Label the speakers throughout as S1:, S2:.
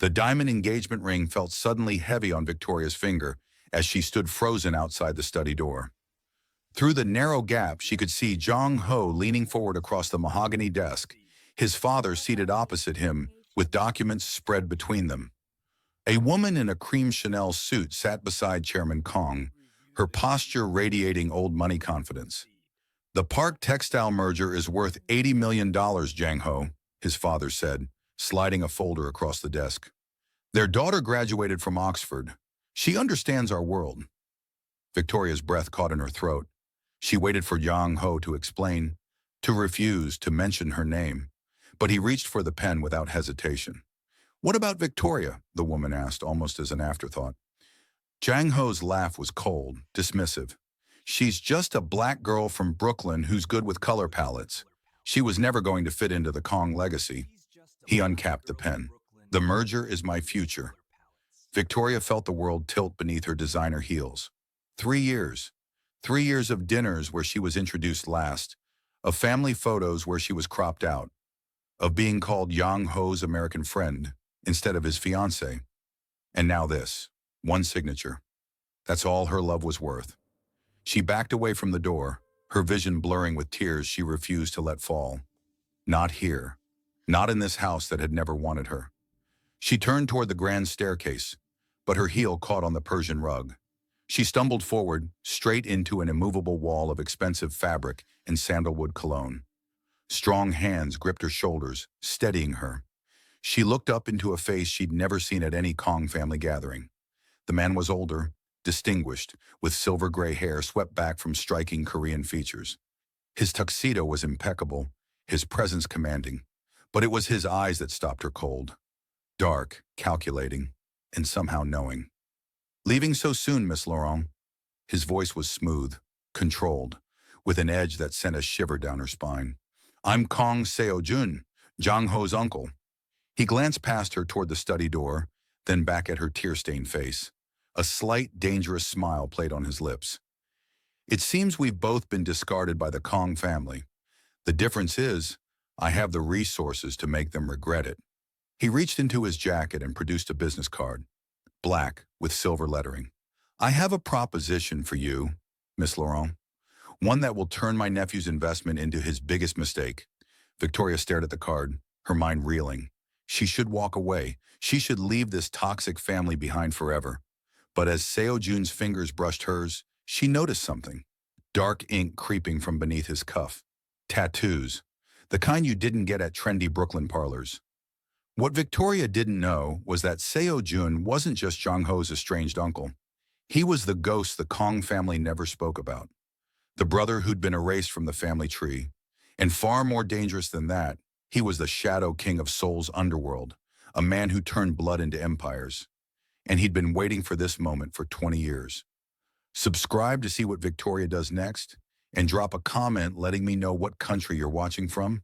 S1: The diamond engagement ring felt suddenly heavy on Victoria's finger as she stood frozen outside the study door. Through the narrow gap, she could see Jong-ho leaning forward across the mahogany desk, his father seated opposite him, with documents spread between them. A woman in a cream Chanel suit sat beside Chairman Kong, her posture radiating old money confidence. "The Park Textile merger is worth $80 million, Jang-ho," his father said, sliding a folder across the desk. "Their daughter graduated from Oxford. She understands our world." Victoria's breath caught in her throat. She waited for Jang-ho to explain, to refuse to mention her name, but he reached for the pen without hesitation. "What about Victoria?" the woman asked, almost as an afterthought. Jang-ho's laugh was cold, dismissive. "She's just a black girl from Brooklyn who's good with color palettes. She was never going to fit into the Kong legacy." He uncapped the pen. "The merger is my future." Victoria felt the world tilt beneath her designer heels. 3 years. 3 years of dinners where she was introduced last, of family photos where she was cropped out, of being called Jang-ho's American friend instead of his fiancé. And now this, one signature. That's all her love was worth. She backed away from the door, her vision blurring with tears she refused to let fall. Not here. Not in this house that had never wanted her. She turned toward the grand staircase, but her heel caught on the Persian rug. She stumbled forward, straight into an immovable wall of expensive fabric and sandalwood cologne. Strong hands gripped her shoulders, steadying her. She looked up into a face she'd never seen at any Kong family gathering. The man was older, distinguished, with silver gray hair swept back from striking Korean features. His tuxedo was impeccable, his presence commanding, but it was his eyes that stopped her cold. Dark, calculating, and somehow knowing. "Leaving so soon, Miss Laurent?" His voice was smooth, controlled, with an edge that sent a shiver down her spine. "I'm Kong Seo-jun, Jang-ho's uncle." He glanced past her toward the study door, then back at her tear-stained face. A slight, dangerous smile played on his lips. "It seems we've both been discarded by the Kong family. The difference is, I have the resources to make them regret it." He reached into his jacket and produced a business card. Black, with silver lettering. "I have a proposition for you, Miss Laurent. One that will turn my nephew's investment into his biggest mistake." Victoria stared at the card, her mind reeling. She should walk away. She should leave this toxic family behind forever. But as Seo-jun's fingers brushed hers, she noticed something. Dark ink creeping from beneath his cuff. Tattoos. The kind you didn't get at trendy Brooklyn parlors. What Victoria didn't know was that Seo-jun wasn't just Jang-ho's estranged uncle. He was the ghost the Kong family never spoke about. The brother who'd been erased from the family tree. And far more dangerous than that, he was the shadow king of Seoul's underworld, a man who turned blood into empires. And he'd been waiting for this moment for 20 years. Subscribe to see what Victoria does next, and drop a comment letting me know what country you're watching from.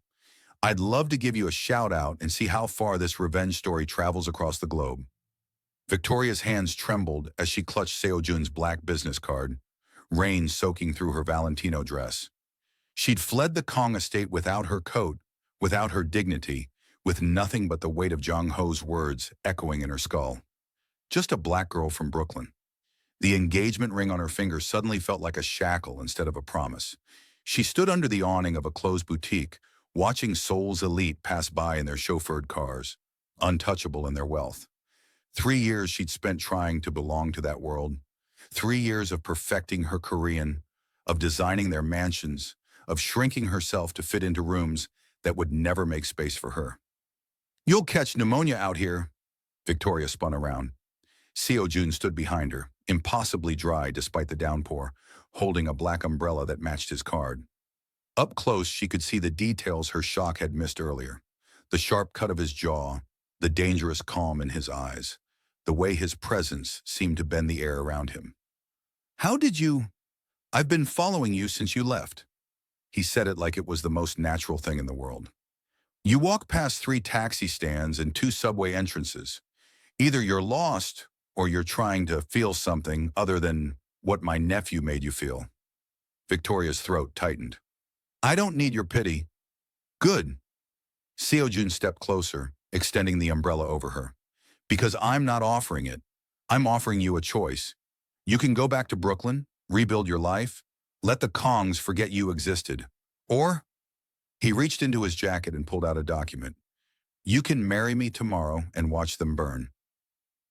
S1: I'd love to give you a shout out and see how far this revenge story travels across the globe. Victoria's hands trembled as she clutched Seo-jun's black business card, rain soaking through her Valentino dress. She'd fled the Kong estate without her coat, without her dignity, with nothing but the weight of Jang-ho's words echoing in her skull. Just a black girl from Brooklyn. The engagement ring on her finger suddenly felt like a shackle instead of a promise. She stood under the awning of a closed boutique, watching Seoul's elite pass by in their chauffeured cars, untouchable in their wealth. 3 years she'd spent trying to belong to that world. 3 years of perfecting her Korean, of designing their mansions, of shrinking herself to fit into rooms that would never make space for her. "You'll catch pneumonia out here." Victoria spun around. Seo-jun stood behind her, impossibly dry despite the downpour, holding a black umbrella that matched his card. Up close, she could see the details her shock had missed earlier. The sharp cut of his jaw, the dangerous calm in his eyes, the way his presence seemed to bend the air around him. "How did you—" "I've been following you since you left." He said it like it was the most natural thing in the world. "You walk past 3 taxi stands and 2 subway entrances. Either you're lost or you're trying to feel something other than what my nephew made you feel." Victoria's throat tightened. "I don't need your pity." "Good." Seo-jun stepped closer, extending the umbrella over her. Because I'm not offering it. I'm offering you a choice. You can go back to Brooklyn, rebuild your life, let the Kongs forget you existed. Or, he reached into his jacket and pulled out a document. You can marry me tomorrow and watch them burn.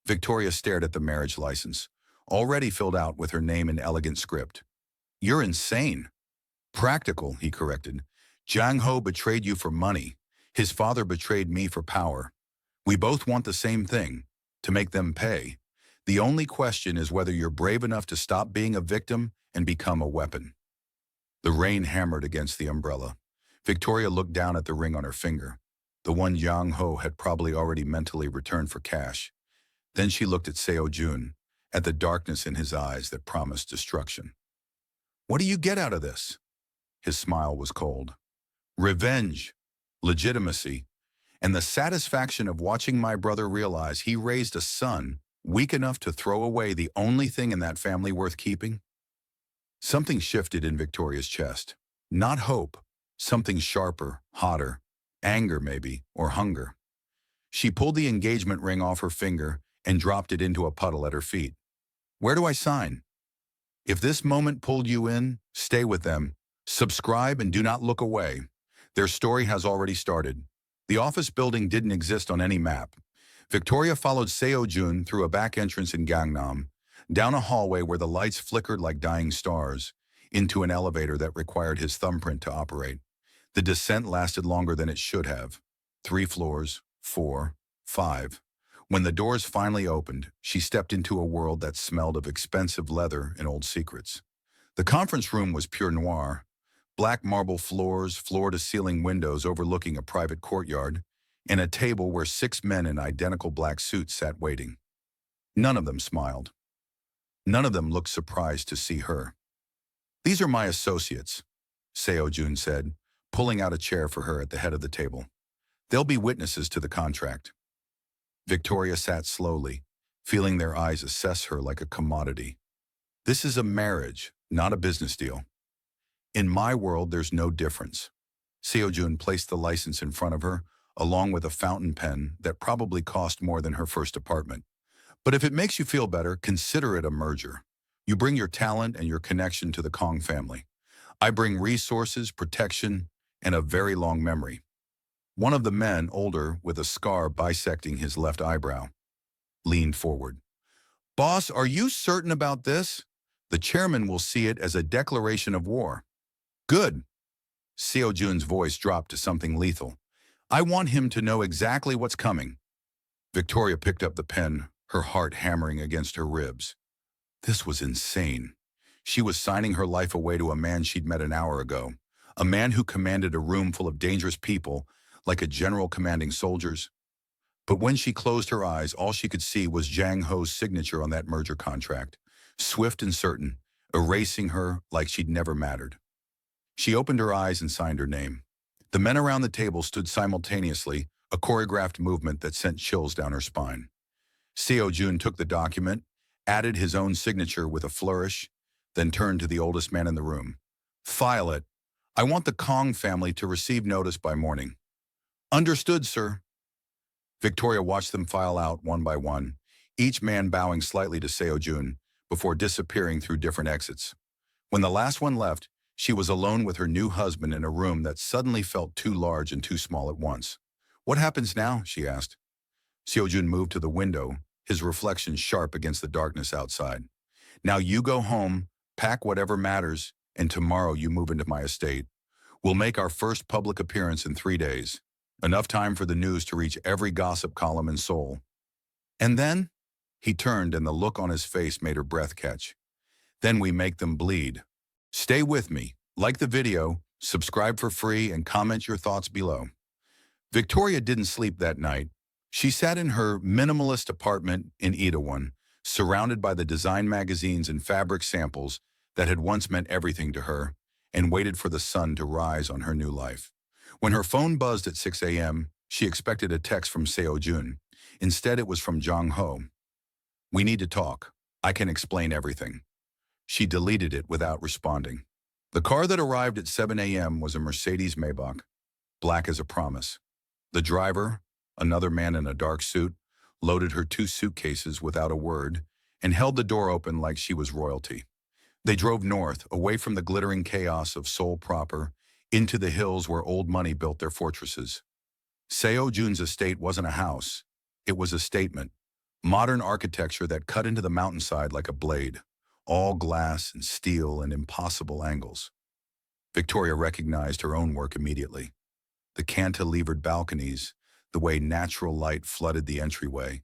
S1: Victoria stared at the marriage license, already filled out with her name in elegant script. You're insane. Practical, he corrected. Jang Ho betrayed you for money. His father betrayed me for power. We both want the same thing, to make them pay. The only question is whether you're brave enough to stop being a victim and become a weapon. The rain hammered against the umbrella. Victoria looked down at the ring on her finger, the one Jang Ho had probably already mentally returned for cash. Then she looked at Seo-jun, at the darkness in his eyes that promised destruction. What do you get out of this? His smile was cold. Revenge, legitimacy, and the satisfaction of watching my brother realize he raised a son weak enough to throw away the only thing in that family worth keeping. Something shifted in Victoria's chest. Not hope, something sharper, hotter, anger maybe, or hunger. She pulled the engagement ring off her finger and dropped it into a puddle at her feet. Where do I sign? If this moment pulled you in, stay with them. Subscribe and do not look away. Their story has already started. The office building didn't exist on any map. Victoria followed Seo-jun through a back entrance in Gangnam, down a hallway where the lights flickered like dying stars, into an elevator that required his thumbprint to operate. The descent lasted longer than it should have. 3 floors, 4, 5. When the doors finally opened, she stepped into a world that smelled of expensive leather and old secrets. The conference room was pure noir. Black marble floors, floor-to-ceiling windows overlooking a private courtyard, and a table where 6 men in identical black suits sat waiting. None of them smiled. None of them looked surprised to see her. These are my associates, Seo-jun said, pulling out a chair for her at the head of the table. They'll be witnesses to the contract. Victoria sat slowly, feeling their eyes assess her like a commodity. This is a marriage, not a business deal. In my world, there's no difference. Seo-jun placed the license in front of her, along with a fountain pen that probably cost more than her first apartment. But if it makes you feel better, consider it a merger. You bring your talent and your connection to the Kong family. I bring resources, protection, and a very long memory. One of the men, older, with a scar bisecting his left eyebrow, leaned forward. Boss, are you certain about this? The chairman will see it as a declaration of war. Good. Seo-jun's voice dropped to something lethal. I want him to know exactly what's coming. Victoria picked up the pen, her heart hammering against her ribs. This was insane. She was signing her life away to a man she'd met an hour ago, a man who commanded a room full of dangerous people, like a general commanding soldiers. But when she closed her eyes, all she could see was Jang Ho's signature on that merger contract, swift and certain, erasing her like she'd never mattered. She opened her eyes and signed her name. The men around the table stood simultaneously, a choreographed movement that sent chills down her spine. Seo-jun took the document, added his own signature with a flourish, then turned to the oldest man in the room. File it. I want the Kong family to receive notice by morning. Understood, sir. Victoria watched them file out one by one, each man bowing slightly to Seo-jun before disappearing through different exits. When the last one left, she was alone with her new husband in a room that suddenly felt too large and too small at once. What happens now? She asked. Seo-jun moved to the window, his reflection sharp against the darkness outside. Now you go home, pack whatever matters, and tomorrow you move into my estate. We'll make our first public appearance in 3 days. Enough time for the news to reach every gossip column in Seoul. And then? He turned and the look on his face made her breath catch. Then we make them bleed. Stay with me, like the video, subscribe for free, and comment your thoughts below. Victoria didn't sleep that night. She sat in her minimalist apartment in Itaewon, surrounded by the design magazines and fabric samples that had once meant everything to her, and waited for the sun to rise on her new life. When her phone buzzed at 6 a.m., she expected a text from Seo-jun. Instead, it was from Jang Ho. We need to talk. I can explain everything. She deleted it without responding. The car that arrived at 7 a.m. was a Mercedes Maybach, black as a promise. The driver, another man in a dark suit, loaded her 2 suitcases without a word, and held the door open like she was royalty. They drove north, away from the glittering chaos of Seoul proper, into the hills where old money built their fortresses. Seo-jun's estate wasn't a house. It was a statement. Modern architecture that cut into the mountainside like a blade, all glass and steel and impossible angles. Victoria recognized her own work immediately. The cantilevered balconies, the way natural light flooded the entryway,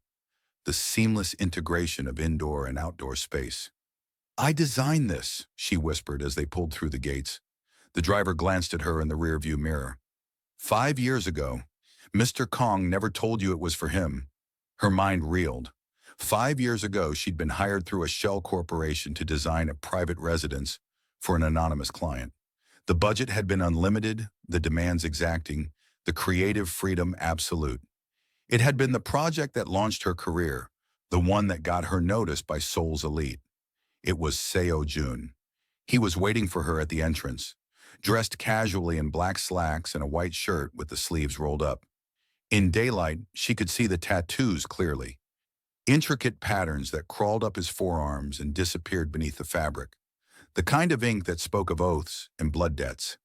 S1: the seamless integration of indoor and outdoor space. "I designed this," she whispered as they pulled through the gates. The driver glanced at her in the rearview mirror. 5 years ago, Mr. Kong never told you it was for him. Her mind reeled. 5 years ago, she'd been hired through a shell corporation to design a private residence for an anonymous client. The budget had been unlimited, the demands exacting, the creative freedom absolute. It had been the project that launched her career, the one that got her noticed by Seoul's elite. It was Seo-jun. He was waiting for her at the entrance, dressed casually in black slacks and a white shirt with the sleeves rolled up. In daylight, she could see the tattoos clearly. Intricate patterns that crawled up his forearms and disappeared beneath the fabric. The kind of ink that spoke of oaths and blood debts.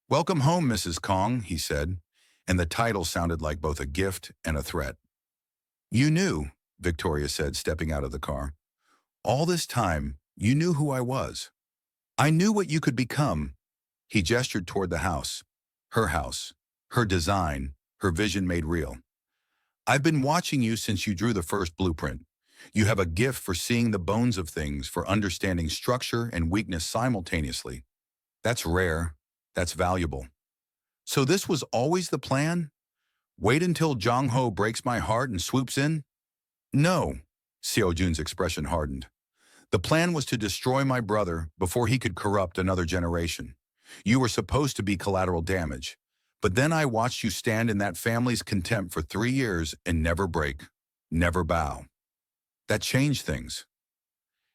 S1: "Welcome home, Mrs. Kong," he said, and the title sounded like both a gift and a threat. "You knew," Victoria said, stepping out of the car. "All this time, you knew who I was. I knew what you could become." He gestured toward the house, her design, her vision made real. "I've been watching you since you drew the first blueprint. You have a gift for seeing the bones of things, for understanding structure and weakness simultaneously. That's rare. That's valuable. So this was always the plan? Wait until Jong-ho breaks my heart and swoops in?" "No," Seo-jun's expression hardened. "The plan was to destroy my brother before he could corrupt another generation. You were supposed to be collateral damage. But then I watched you stand in that family's contempt for 3 years and never break, never bow. That changed things."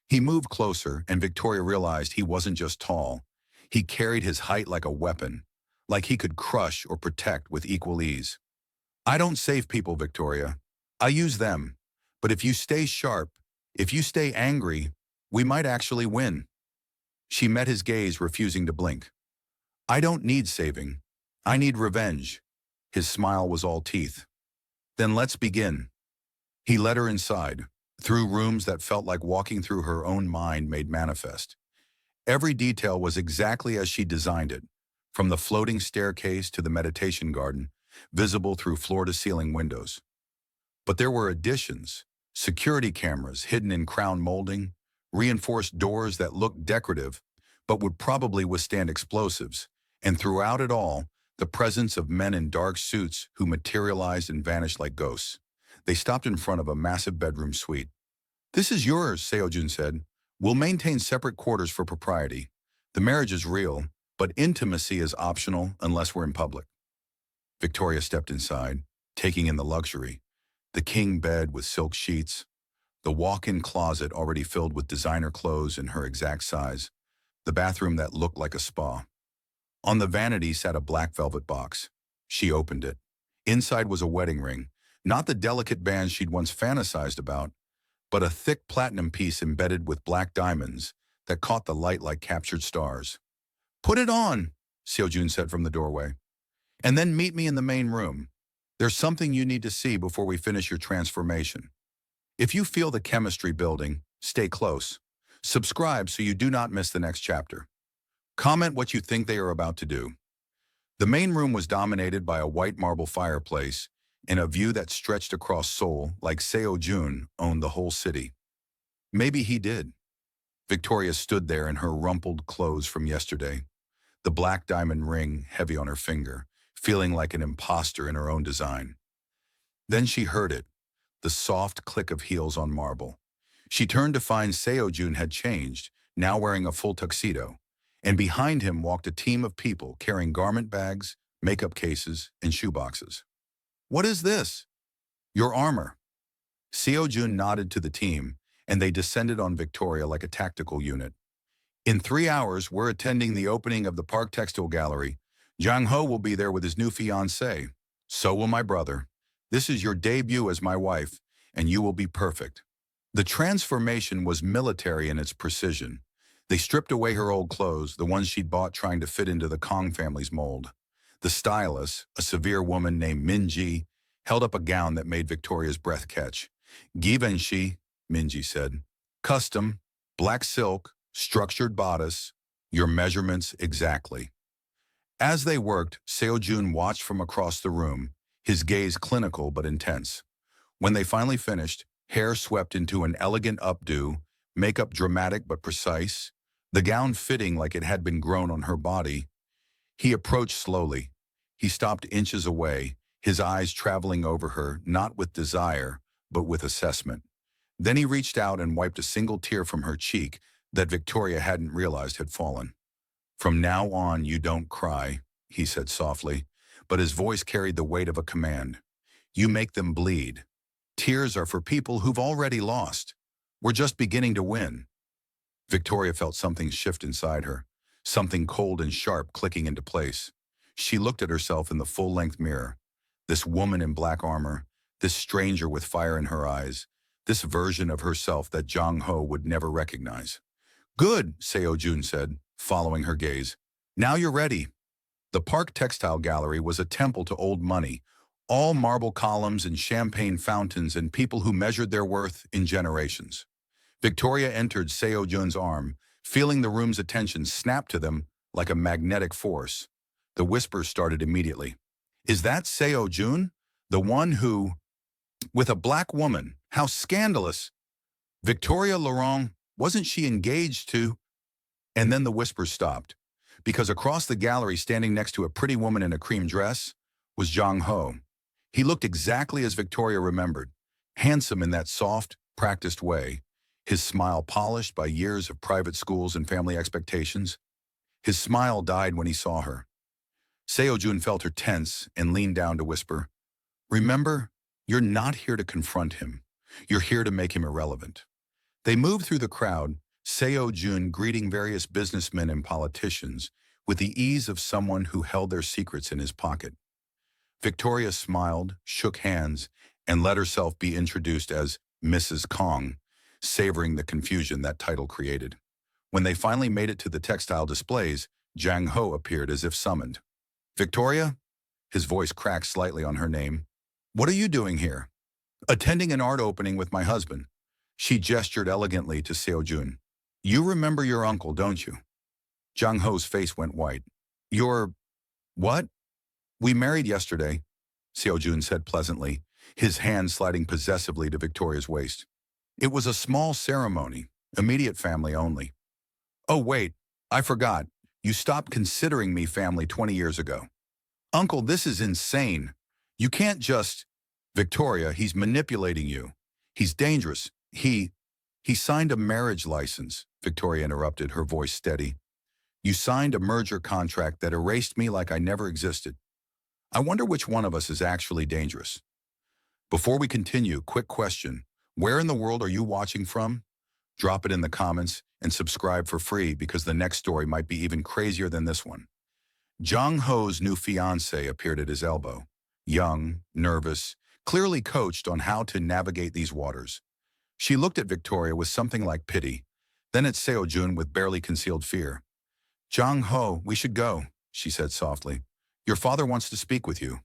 S1: He moved closer, and Victoria realized he wasn't just tall. He carried his height like a weapon, like he could crush or protect with equal ease. "I don't save people, Victoria. I use them. But if you stay sharp, if you stay angry, we might actually win." She met his gaze, refusing to blink. "I don't need saving. I need revenge." His smile was all teeth. "Then let's begin." He led her inside, through rooms that felt like walking through her own mind made manifest. Every detail was exactly as she designed it, from the floating staircase to the meditation garden, visible through floor-to-ceiling windows. But there were additions, security cameras hidden in crown molding, reinforced doors that looked decorative but would probably withstand explosives, and throughout it all, the presence of men in dark suits who materialized and vanished like ghosts. They stopped in front of a massive bedroom suite. "This is yours," Seo-jun said. "We'll maintain separate quarters for propriety. The marriage is real, but intimacy is optional unless we're in public." Victoria stepped inside, taking in the luxury. The king bed with silk sheets, the walk-in closet already filled with designer clothes in her exact size, the bathroom that looked like a spa. On the vanity sat a black velvet box. She opened it. Inside was a wedding ring, not the delicate band she'd once fantasized about, but a thick platinum piece embedded with black diamonds that caught the light like captured stars. "Put it on," Seo-jun said from the doorway. "And then meet me in the main room. There's something you need to see before we finish your transformation. If you feel the chemistry building, stay close. Subscribe so you do not miss the next chapter. Comment what you think they are about to do." The main room was dominated by a white marble fireplace and a view that stretched across Seoul like Seo-jun owned the whole city. Maybe he did. Victoria stood there in her rumpled clothes from yesterday, the black diamond ring heavy on her finger, feeling like an imposter in her own design. Then she heard it, the soft click of heels on marble. She turned to find Seo-jun had changed, now wearing a full tuxedo, and behind him walked a team of people carrying garment bags, makeup cases, and shoeboxes. "What is this?" "Your armor." Seo-jun nodded to the team, and they descended on Victoria like a tactical unit. "In 3 hours, we're attending the opening of the Park Textile Gallery. Jong-ho will be there with his new fiancée. So will my brother. This is your debut as my wife, and you will be perfect. The transformation was military in its precision. They stripped away her old clothes, the ones she'd bought trying to fit into the Kong family's mold. The stylist, a severe woman named Minji, held up a gown that made Victoria's breath catch. Givenchy, Minji said. Custom, black silk, structured bodice, your measurements exactly. As they worked, Seo-jun watched from across the room, his gaze clinical but intense. When they finally finished, hair swept into an elegant updo, makeup dramatic but precise, the gown fitting like it had been grown on her body. He approached slowly. He stopped inches away, his eyes traveling over her, not with desire, but with assessment. Then he reached out and wiped a single tear from her cheek that Victoria hadn't realized had fallen. From now on, you don't cry, he said softly, but his voice carried the weight of a command. You make them bleed. Tears are for people who've already lost. We're just beginning to win. Victoria felt something shift inside her, something cold and sharp clicking into place. She looked at herself in the full-length mirror. This woman in black armor, this stranger with fire in her eyes, this version of herself that Jong-ho would never recognize. Good, Seo-jun said, following her gaze. Now you're ready. The Park Textile Gallery was a temple to old money, all marble columns and champagne fountains and people who measured their worth in generations. Victoria entered Seo-jun's arm, feeling the room's attention snap to them like a magnetic force. The whispers started immediately. Is that Seo-jun? The one who... With a black woman? How scandalous! Victoria Laurent, wasn't she engaged to... And then the whispers stopped, because across the gallery, standing next to a pretty woman in a cream dress, was Jong-ho. He looked exactly as Victoria remembered, handsome in that soft, practiced way, his smile polished by years of private schools and family expectations. His smile died when he saw her. Seo-jun felt her tense and leaned down to whisper, Remember, you're not here to confront him. You're here to make him irrelevant. They moved through the crowd, Seo-jun greeting various businessmen and politicians with the ease of someone who held their secrets in his pocket. Victoria smiled, shook hands, and let herself be introduced as Mrs. Kong, savoring the confusion that title created. When they finally made it to the textile displays, Jang-ho appeared as if summoned. Victoria? His voice cracked slightly on her name. What are you doing here? Attending an art opening with my husband. She gestured elegantly to Seo-jun. You remember your uncle, don't you? Jang-ho's face went white. Your... what? We married yesterday, Seo-jun said pleasantly, his hand sliding possessively to Victoria's waist. It was a small ceremony, immediate family only. Oh wait, I forgot. You stopped considering me family 20 years ago. Uncle, this is insane. You can't just... Victoria, he's manipulating you. He's dangerous. He signed a marriage license, Victoria interrupted, her voice steady. You signed a merger contract that erased me like I never existed. I wonder which one of us is actually dangerous. Before we continue, quick question. Where in the world are you watching from? Drop it in the comments and subscribe for free because the next story might be even crazier than this one. Jong-ho's new fiancé appeared at his elbow. Young, nervous, clearly coached on how to navigate these waters. She looked at Victoria with something like pity, then at Seo-jun with barely concealed fear. Jong-ho, we should go, she said softly. Your father wants to speak with you.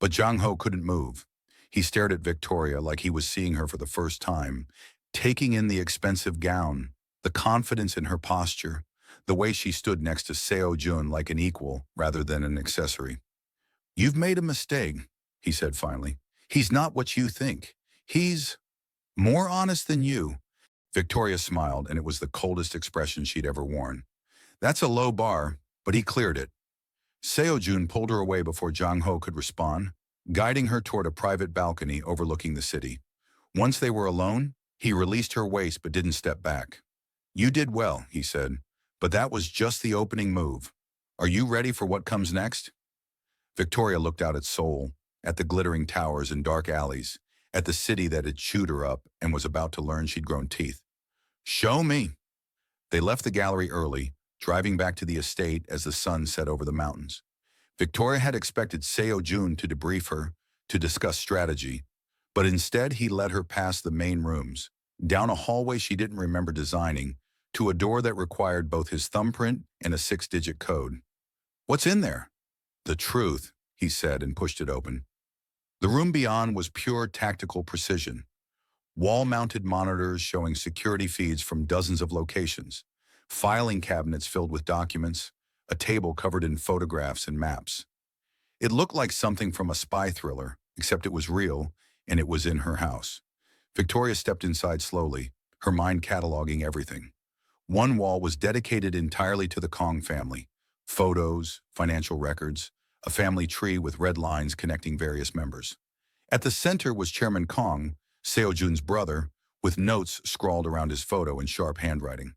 S1: But Jong-ho couldn't move. He stared at Victoria like he was seeing her for the first time, taking in the expensive gown, the confidence in her posture, the way she stood next to Seo-jun like an equal rather than an accessory. You've made a mistake, he said finally. He's not what you think. He's more honest than you. Victoria smiled, and it was the coldest expression she'd ever worn. That's a low bar, but he cleared it. Seo-jun pulled her away before Jong-ho could respond, guiding her toward a private balcony overlooking the city. Once they were alone, he released her waist but didn't step back. You did well, he said, but that was just the opening move. Are you ready for what comes next? Victoria looked out at Seoul, at the glittering towers and dark alleys, at the city that had chewed her up and was about to learn she'd grown teeth. Show me. They left the gallery early, driving back to the estate as the sun set over the mountains. Victoria had expected Seo-jun to debrief her, to discuss strategy, But instead he led her past the main rooms, down a hallway she didn't remember designing, to a door that required both his thumbprint and a 6-digit code. "What's in there?" "The truth," he said and pushed it open. The room beyond was pure tactical precision. Wall-mounted monitors showing security feeds from dozens of locations, filing cabinets filled with documents, a table covered in photographs and maps. It looked like something from a spy thriller, except it was real, and it was in her house. Victoria stepped inside slowly, her mind cataloging everything. One wall was dedicated entirely to the Kong family. Photos, financial records, a family tree with red lines connecting various members. At the center was Chairman Kong, Seo-jun's brother, with notes scrawled around his photo in sharp handwriting.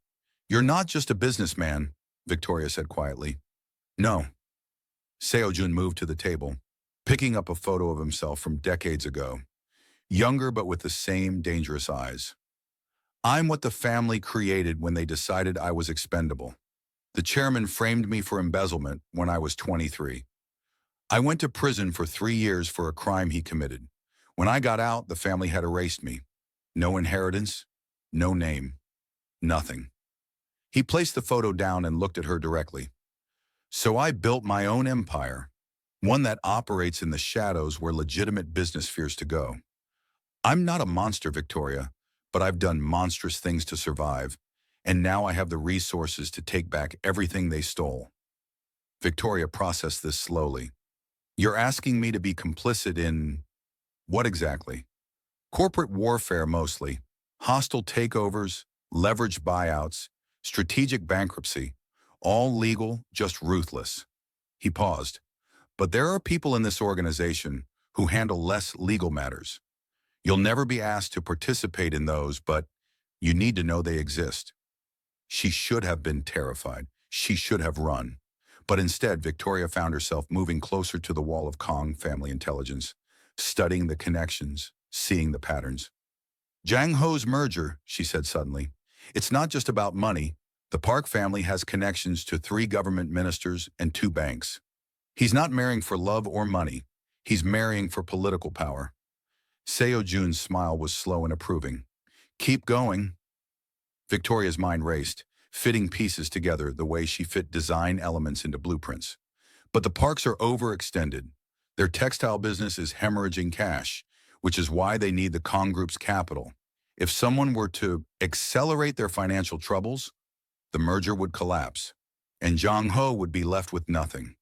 S1: "You're not just a businessman," Victoria said quietly. "No." Seo-jun moved to the table, picking up a photo of himself from decades ago. Younger but with the same dangerous eyes. "I'm what the family created when they decided I was expendable. The chairman framed me for embezzlement when I was 23. I went to prison for 3 years for a crime he committed. When I got out, the family had erased me. No inheritance, no name, nothing." He placed the photo down and looked at her directly. "So I built my own empire, one that operates in the shadows where legitimate business fears to go. I'm not a monster, Victoria, but I've done monstrous things to survive, and now I have the resources to take back everything they stole." Victoria processed this slowly. "You're asking me to be complicit in what exactly?" "Corporate warfare mostly. Hostile takeovers, leveraged buyouts, strategic bankruptcy. All legal, just ruthless." He paused. "But there are people in this organization who handle less legal matters. You'll never be asked to participate in those, but you need to know they exist." She should have been terrified. She should have run. But instead, Victoria found herself moving closer to the wall of Kong family intelligence, studying the connections, seeing the patterns. "Jang Ho's merger," she said suddenly. "It's not just about money. The Park family has connections to 3 government ministers and 2 banks. He's not marrying for love or money. He's marrying for political power." Seo-jun's smile was slow and approving. "Keep going." Victoria's mind raced, fitting pieces together the way she fit design elements into blueprints. But the Parks are overextended. Their textile business is hemorrhaging cash, which is why they need the Kong Group's capital. If someone were to accelerate their financial troubles, the merger would collapse, and Jang Ho would be left with nothing.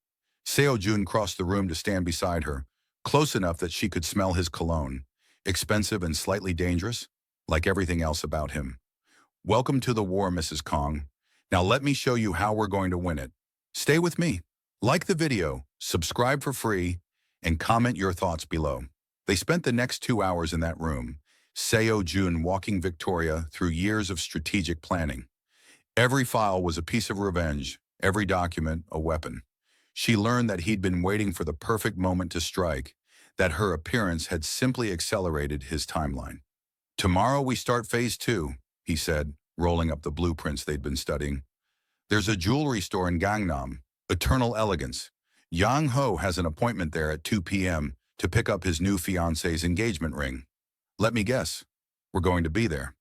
S1: Seo-jun crossed the room to stand beside her, close enough that she could smell his cologne, expensive and slightly dangerous, like everything else about him. "Welcome to the war, Mrs. Kong. Now let me show you how we're going to win it. Stay with me. Like the video, subscribe for free, and comment your thoughts below." They spent the next 2 hours in that room, Seo-jun walking Victoria through years of strategic planning. Every file was a piece of revenge, every document a weapon. She learned that he'd been waiting for the perfect moment to strike, that her appearance had simply accelerated his timeline. "Tomorrow we start phase 2, he said, rolling up the blueprints they'd been studying. "There's a jewelry store in Gangnam, Eternal Elegance. Yang Ho has an appointment there at 2 p.m. to pick up his new fiancé's engagement ring. Let me guess, we're going to be there."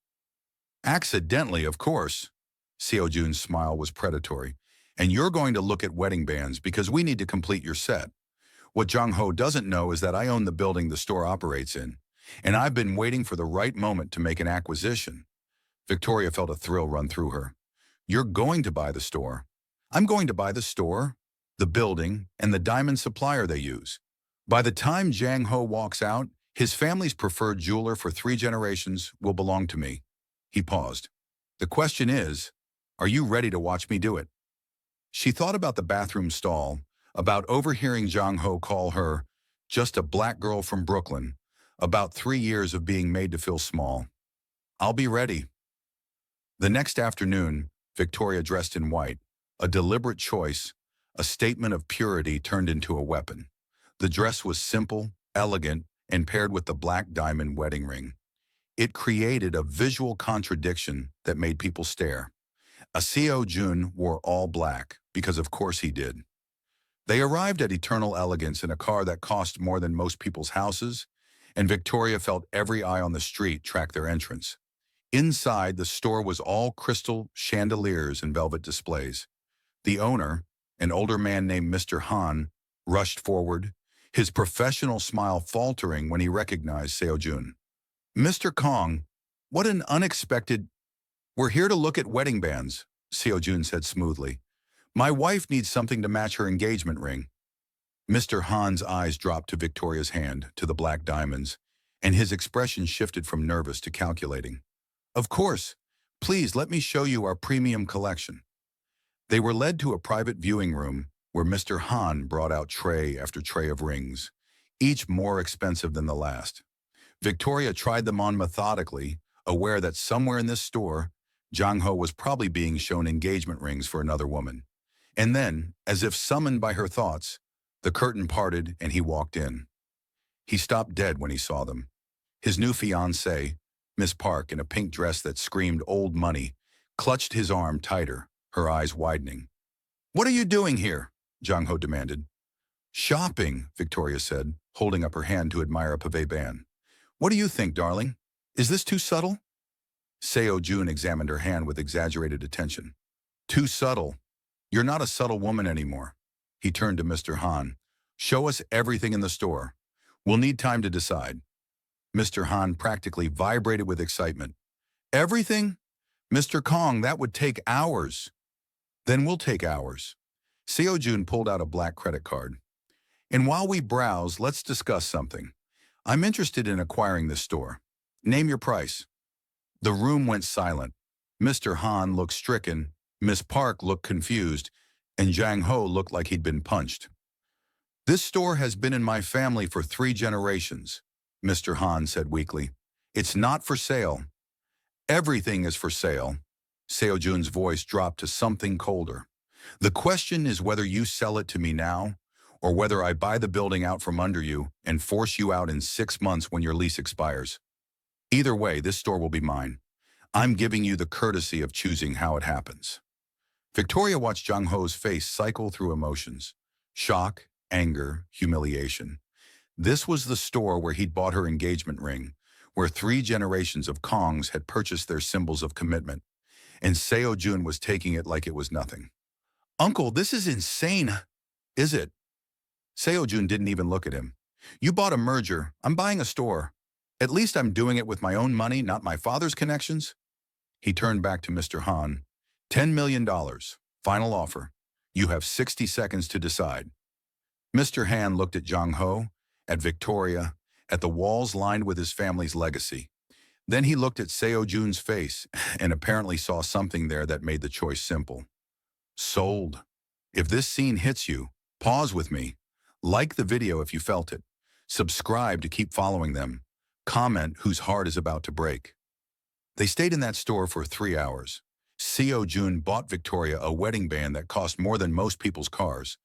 S1: "Accidentally, of course." Seo-jun's smile was predatory. "And you're going to look at wedding bands because we need to complete your set. What Jang Ho doesn't know is that I own the building the store operates in, and I've been waiting for the right moment to make an acquisition." Victoria felt a thrill run through her. "You're going to buy the store." "I'm going to buy the store, the building, and the diamond supplier they use. By the time Jang Ho walks out, his family's preferred jeweler for 3 generations will belong to me." He paused. "The question is, are you ready to watch me do it?" She thought about the bathroom stall, about overhearing Jang Ho call her just a black girl from Brooklyn, about 3 years of being made to feel small. "I'll be ready." The next afternoon, Victoria dressed in white, a deliberate choice, a statement of purity turned into a weapon. The dress was simple, elegant, and paired with the black diamond wedding ring. It created a visual contradiction that made people stare. Seo-jun wore all black, because of course he did. They arrived at Eternal Elegance in a car that cost more than most people's houses, and Victoria felt every eye on the street track their entrance. Inside, the store was all crystal chandeliers and velvet displays. The owner, an older man named Mr. Han, rushed forward, his professional smile faltering when he recognized Seo-jun. "Mr. Kong, what an unexpected—" "We're here to look at wedding bands," Seo-jun said smoothly. "My wife needs something to match her engagement ring." Mr. Han's eyes dropped to Victoria's hand, to the black diamonds, and his expression shifted from nervous to calculating. "Of course. Please let me show you our premium collection." They were led to a private viewing room where Mr. Han brought out tray after tray of rings, each more expensive than the last. Victoria tried them on methodically, aware that somewhere in this store, Jang Ho was probably being shown engagement rings for another woman. And then, as if summoned by her thoughts, the curtain parted and he walked in. He stopped dead when he saw them. His new fiancée, Miss Park, in a pink dress that screamed old money, clutched his arm tighter, her eyes widening. "What are you doing here?" Jang Ho demanded. "Shopping," Victoria said, holding up her hand to admire a pavé band. "What do you think, darling? Is this too subtle?" Seo-jun examined her hand with exaggerated attention. "Too subtle? You're not a subtle woman anymore." He turned to Mr. Han. "Show us everything in the store. We'll need time to decide." Mr. Han practically vibrated with excitement. "Everything? Mr. Kong, that would take hours." "Then we'll take hours." Seo-jun pulled out a black credit card. "And while we browse, let's discuss something. I'm interested in acquiring this store. Name your price." The room went silent. Mr. Han looked stricken, Miss Park looked confused, and Jang Ho looked like he'd been punched. "This store has been in my family for 3 generations," Mr. Han said weakly. "It's not for sale." "Everything is for sale." Seo-jun's voice dropped to something colder. "The question is whether you sell it to me now, or whether I buy the building out from under you and force you out in 6 months when your lease expires. Either way, this store will be mine. I'm giving you the courtesy of choosing how it happens." Victoria watched Jang Ho's face cycle through emotions. Shock, anger, humiliation. This was the store where he'd bought her engagement ring, where 3 generations of Kongs had purchased their symbols of commitment, and Seo-jun was taking it like it was nothing. "Uncle, this is insane." "Is it?" Seo-jun didn't even look at him. "You bought a merger. I'm buying a store. At least I'm doing it with my own money, not my father's connections." He turned back to Mr. Han. $10 million. Final offer. You have 60 seconds to decide." Mr. Han looked at Jang Ho, at Victoria, at the walls lined with his family's legacy. Then he looked at Seo-jun's face and apparently saw something there that made the choice simple. "Sold. If this scene hits you, pause with me. Like the video if you felt it. Subscribe to keep following them. Comment whose heart is about to break." They stayed in that store for 3 hours. Seo-jun bought Victoria a wedding band that cost more than most people's cars,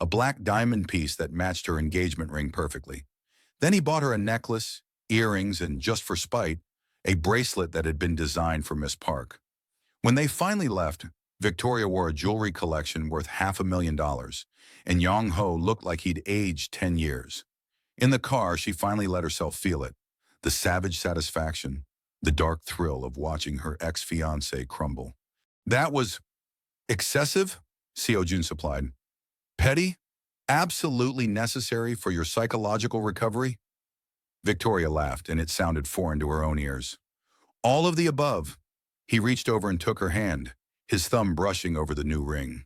S1: a black diamond piece that matched her engagement ring perfectly. Then he bought her a necklace, earrings, and just for spite, a bracelet that had been designed for Miss Park. When they finally left, Victoria wore a jewelry collection worth $500,000, and Jang Ho looked like he'd aged 10 years. In the car, she finally let herself feel it, the savage satisfaction, the dark thrill of watching her ex-fiancé crumble. "That was excessive," Seo-jun supplied. "Petty? Absolutely necessary for your psychological recovery?" Victoria laughed, and it sounded foreign to her own ears. "All of the above." He reached over and took her hand, his thumb brushing over the new ring.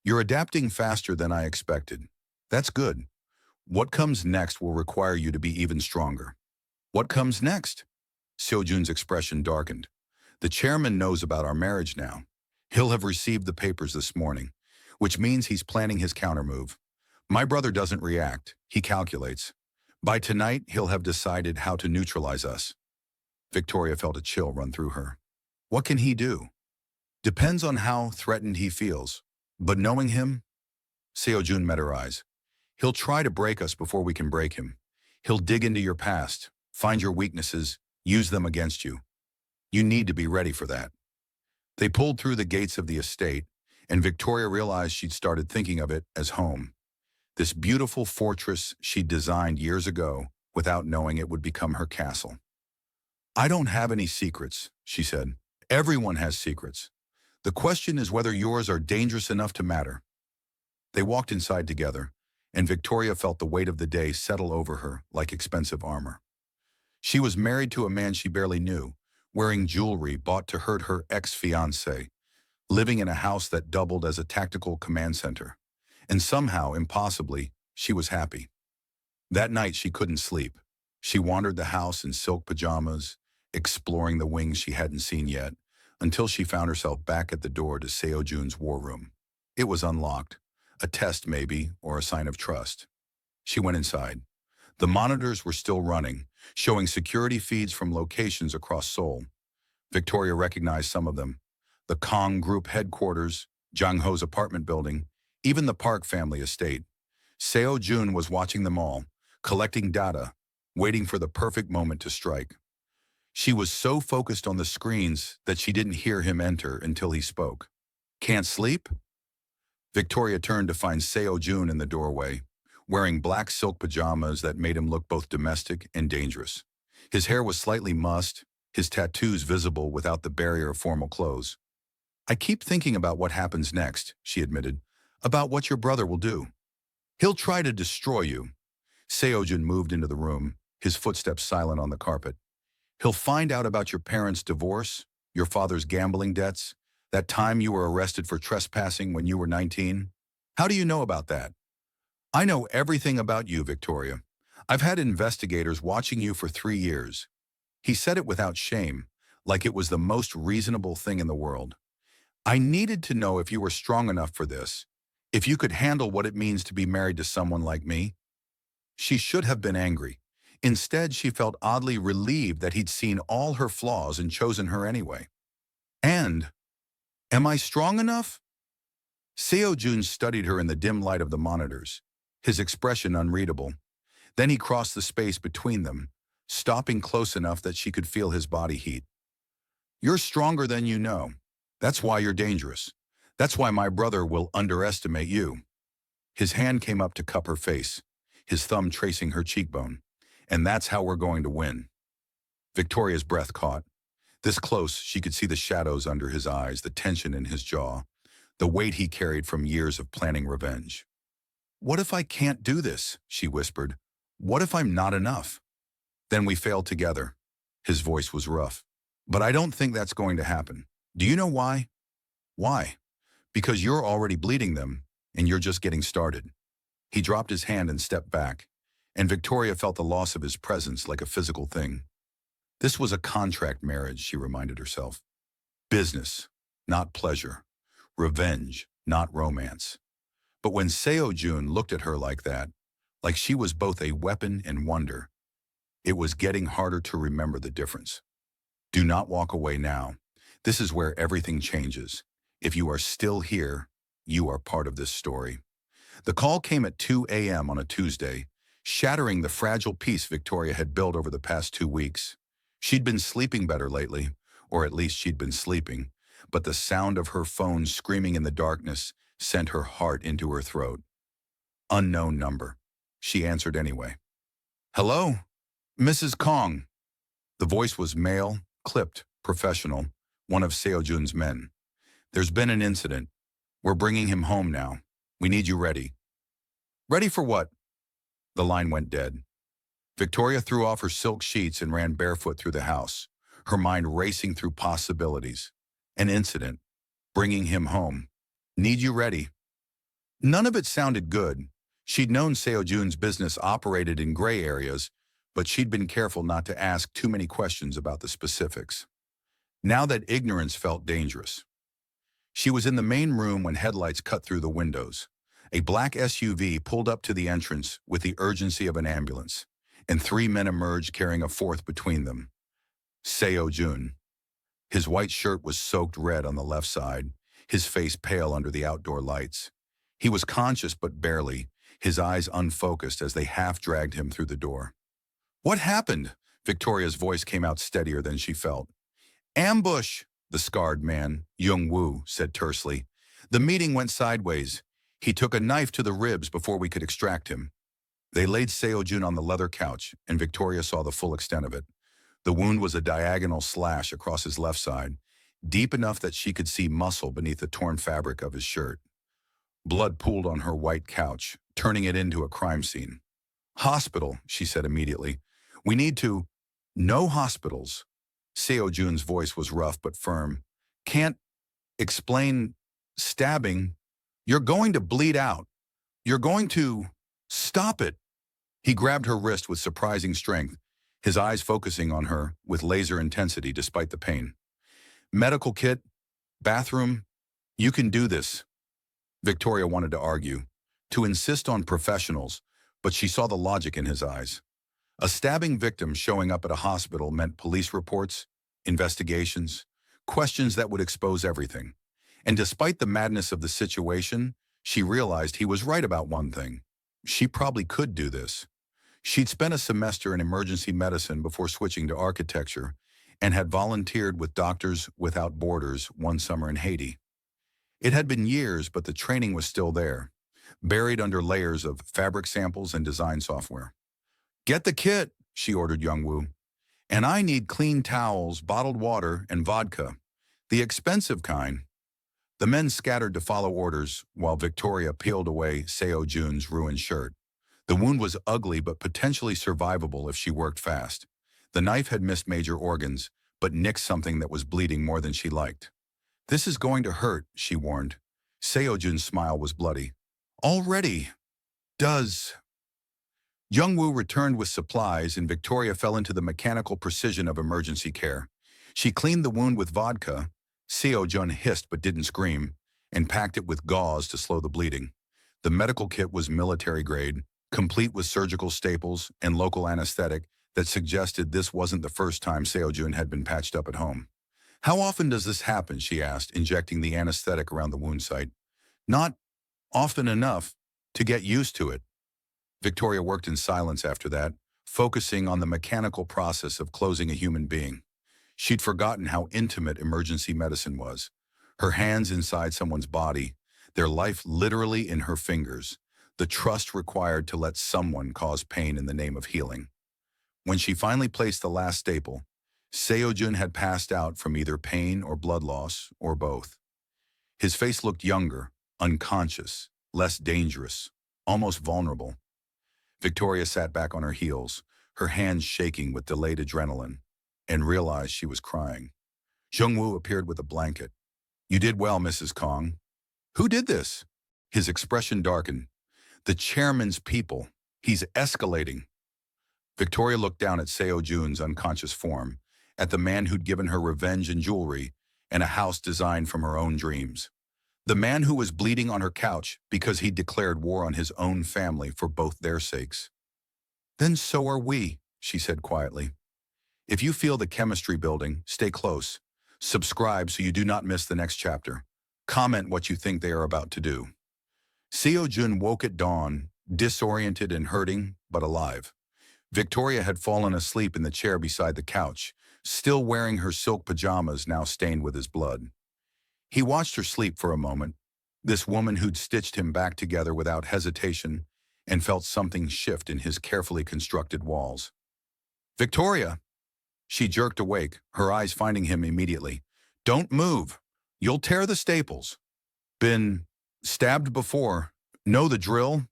S1: "You're adapting faster than I expected. That's good. What comes next will require you to be even stronger." "What comes next?" Seo-jun's expression darkened. "The chairman knows about our marriage now. He'll have received the papers this morning, which means he's planning his countermove. My brother doesn't react. He calculates. By tonight, he'll have decided how to neutralize us." Victoria felt a chill run through her. What can he do? Depends on how threatened he feels. But knowing him, Seo-jun met her eyes. He'll try to break us before we can break him. He'll dig into your past, find your weaknesses, use them against you. You need to be ready for that. They pulled through the gates of the estate, and Victoria realized she'd started thinking of it as home. This beautiful fortress she'd designed years ago, without knowing it would become her castle. I don't have any secrets, she said. Everyone has secrets. The question is whether yours are dangerous enough to matter. They walked inside together, and Victoria felt the weight of the day settle over her like expensive armor. She was married to a man she barely knew, wearing jewelry bought to hurt her ex-fiancé, living in a house that doubled as a tactical command center. And somehow, impossibly, she was happy. That night she couldn't sleep. She wandered the house in silk pajamas, exploring the wings she hadn't seen yet, until she found herself back at the door to Seo-jun's war room. It was unlocked, a test maybe, or a sign of trust. She went inside. The monitors were still running, showing security feeds from locations across Seoul. Victoria recognized some of them. The Kong Group headquarters, Jang Ho's apartment building, even the Park family estate. Seo-jun was watching them all, collecting data, waiting for the perfect moment to strike. She was so focused on the screens that she didn't hear him enter until he spoke. Can't sleep? Victoria turned to find Seo-jun in the doorway, wearing black silk pajamas that made him look both domestic and dangerous. His hair was slightly mussed, his tattoos visible without the barrier of formal clothes. I keep thinking about what happens next, she admitted, about what your brother will do. He'll try to destroy you. Seo-jun moved into the room, his footsteps silent on the carpet. He'll find out about your parents' divorce, your father's gambling debts, that time you were arrested for trespassing when you were 19. How do you know about that? I know everything about you, Victoria. I've had investigators watching you for 3 years. He said it without shame, like it was the most reasonable thing in the world. I needed to know if you were strong enough for this, if you could handle what it means to be married to someone like me. She should have been angry. Instead, she felt oddly relieved that he'd seen all her flaws and chosen her anyway. And, am I strong enough? Seo-jun studied her in the dim light of the monitors, his expression unreadable. Then he crossed the space between them, stopping close enough that she could feel his body heat. You're stronger than you know. That's why you're dangerous. That's why my brother will underestimate you. His hand came up to cup her face, his thumb tracing her cheekbone. And that's how we're going to win. Victoria's breath caught. This close, she could see the shadows under his eyes, the tension in his jaw, the weight he carried from years of planning revenge. What if I can't do this? She whispered. What if I'm not enough? Then we fail together. His voice was rough. But I don't think that's going to happen. Do you know why? Why? Because you're already bleeding them, and you're just getting started. He dropped his hand and stepped back, and Victoria felt the loss of his presence like a physical thing. This was a contract marriage, she reminded herself. Business, not pleasure. Revenge, not romance. But when Seo-jun looked at her like that, like she was both a weapon and wonder, it was getting harder to remember the difference. Do not walk away now. This is where everything changes. If you are still here, you are part of this story. The call came at 2 a.m. on a Tuesday, shattering the fragile peace Victoria had built over the past 2 weeks. She'd been sleeping better lately, or at least she'd been sleeping, but the sound of her phone screaming in the darkness sent her heart into her throat. Unknown number. She answered anyway. Hello? Mrs. Kong. The voice was male, clipped, professional, one of Seo-jun's men. There's been an incident. We're bringing him home now. We need you ready. Ready for what? The line went dead. Victoria threw off her silk sheets and ran barefoot through the house, her mind racing through possibilities. An incident. Bringing him home. Need you ready. None of it sounded good. She'd known Seo-jun's business operated in gray areas, but she'd been careful not to ask too many questions about the specifics. Now that ignorance felt dangerous. She was in the main room when headlights cut through the windows. A black SUV pulled up to the entrance with the urgency of an ambulance, and 3 men emerged carrying a fourth between them. Seo-jun. His white shirt was soaked red on the left side, his face pale under the outdoor lights. He was conscious but barely, his eyes unfocused as they half-dragged him through the door. What happened? Victoria's voice came out steadier than she felt. Ambush, the scarred man, Young-woo, said tersely. The meeting went sideways. He took a knife to the ribs before we could extract him. They laid Seo-jun on the leather couch, and Victoria saw the full extent of it. The wound was a diagonal slash across his left side, deep enough that she could see muscle beneath the torn fabric of his shirt. Blood pooled on her white couch, turning it into a crime scene. "Hospital," she said immediately. "We need to—" "No hospitals." Seo-jun's voice was rough but firm. "Can't explain stabbing. You're going to bleed out. You're going to— Stop it." He grabbed her wrist with surprising strength, his eyes focusing on her with laser intensity despite the pain. "Medical kit, bathroom, you can do this." Victoria wanted to argue, to insist on professionals, but she saw the logic in his eyes. A stabbing victim showing up at a hospital meant police reports, investigations, questions that would expose everything. And despite the madness of the situation, she realized he was right about one thing. She probably could do this. She'd spent a semester in emergency medicine before switching to architecture and had volunteered with Doctors Without Borders one summer in Haiti. It had been years, but the training was still there, buried under layers of fabric samples and design software. "Get the kit," she ordered Young-woo. "And I need clean towels, bottled water, and vodka. The expensive kind." The men scattered to follow orders while Victoria peeled away Seo-jun's ruined shirt. The wound was ugly but potentially survivable if she worked fast. The knife had missed major organs, but nicked something that was bleeding more than she liked. "This is going to hurt," she warned. Seo-jun's smile was bloody. "Already does." Young-woo returned with supplies, and Victoria fell into the mechanical precision of emergency care. She cleaned the wound with vodka, Seo-jun hissed but didn't scream, and packed it with gauze to slow the bleeding. The medical kit was military grade, complete with surgical staples and local anesthetic that suggested this wasn't the first time Seo-jun had been patched up at home. "How often does this happen?" she asked, injecting the anesthetic around the wound site. "Not often enough to get used to it." Victoria worked in silence after that, focusing on the mechanical process of closing a human being. She'd forgotten how intimate emergency medicine was. Her hands inside someone's body, their life literally in her fingers, the trust required to let someone cause pain in the name of healing. When she finally placed the last staple, Seo-jun had passed out from either pain or blood loss, or both. His face looked younger, unconscious, less dangerous, almost vulnerable. Victoria sat back on her heels, her hands shaking with delayed adrenaline, and realized she was crying. Jung-woo appeared with a blanket. "You did well, Mrs. Kong." "Who did this?" His expression darkened. "The chairman's people. He's escalating." Victoria looked down at Seo-jun's unconscious form, at the man who'd given her revenge and jewelry, and a house designed from her own dreams. The man who was bleeding on her couch because he'd declared war on his own family for both their sakes. "Then so are we," she said quietly. "If you feel the chemistry building, stay close. Subscribe so you do not miss the next chapter. Comment what you think they are about to do." Seo-jun woke at dawn, disoriented and hurting, but alive. Victoria had fallen asleep in the chair beside the couch, still wearing her silk pajamas now stained with his blood. He watched her sleep for a moment, this woman who'd stitched him back together without hesitation, and felt something shift in his carefully constructed walls. "Victoria!" She jerked awake, her eyes finding him immediately. "Don't move. You'll tear the staples." "Been stabbed before. Know the drill?"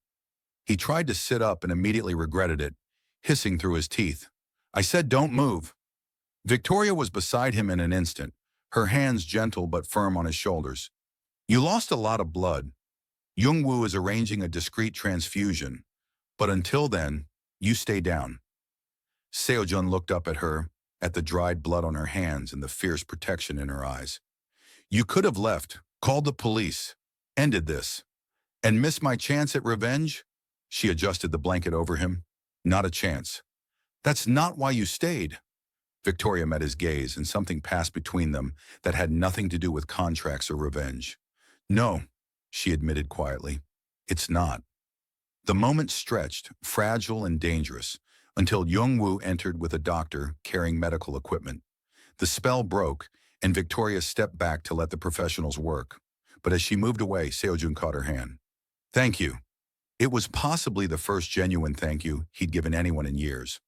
S1: He tried to sit up and immediately regretted it, hissing through his teeth. "I said don't move." Victoria was beside him in an instant, her hands gentle but firm on his shoulders. "You lost a lot of blood. Young-woo is arranging a discreet transfusion, but until then, you stay down." Seo-jun looked up at her, at the dried blood on her hands and the fierce protection in her eyes. "You could have left, called the police, ended this, and missed my chance at revenge?" She adjusted the blanket over him. "Not a chance." "That's not why you stayed." Victoria met his gaze, and something passed between them that had nothing to do with contracts or revenge. "No," she admitted quietly. "It's not." The moment stretched, fragile and dangerous, until Young-woo entered with a doctor carrying medical equipment. The spell broke, and Victoria stepped back to let the professionals work. But as she moved away, Seo-jun caught her hand. "Thank you. It was possibly the first genuine thank you he'd given anyone in years.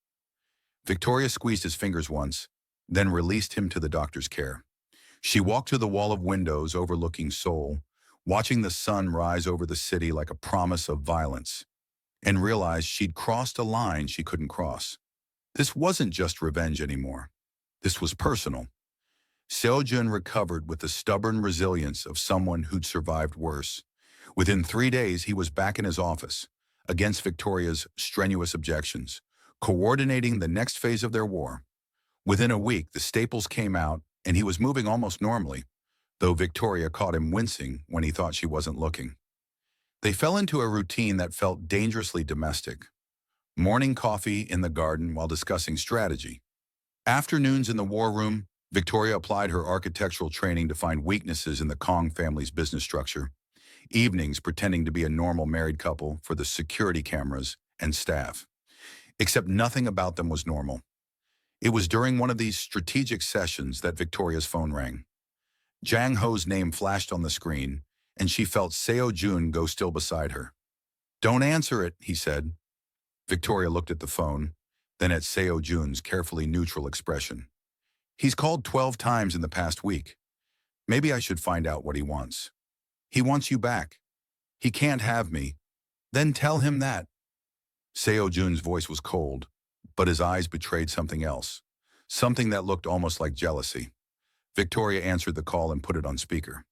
S1: Victoria squeezed his fingers once, then released him to the doctor's care. She walked to the wall of windows overlooking Seoul, watching the sun rise over the city like a promise of violence, and realized she'd crossed a line she couldn't cross. This wasn't just revenge anymore. This was personal. Seo-jun recovered with the stubborn resilience of someone who'd survived worse. Within 3 days, he was back in his office, against Victoria's strenuous objections, coordinating the next phase of their war. Within a week, the staples came out, and he was moving almost normally, though Victoria caught him wincing when he thought she wasn't looking. They fell into a routine that felt dangerously domestic. Morning coffee in the garden while discussing strategy. Afternoons in the war room, Victoria applied her architectural training to find weaknesses in the Kong family's business structure. Evenings pretending to be a normal married couple for the security cameras and staff. Except nothing about them was normal. It was during one of these strategic sessions that Victoria's phone rang. Jang Ho's name flashed on the screen, and she felt Seo-jun go still beside her. "Don't answer it," he said. Victoria looked at the phone, then at Seo-jun's carefully neutral expression. "He's called 12 times in the past week. Maybe I should find out what he wants. He wants you back. He can't have me. Then tell him that." Seo-jun's voice was cold, but his eyes betrayed something else, something that looked almost like jealousy. Victoria answered the call and put it on speaker.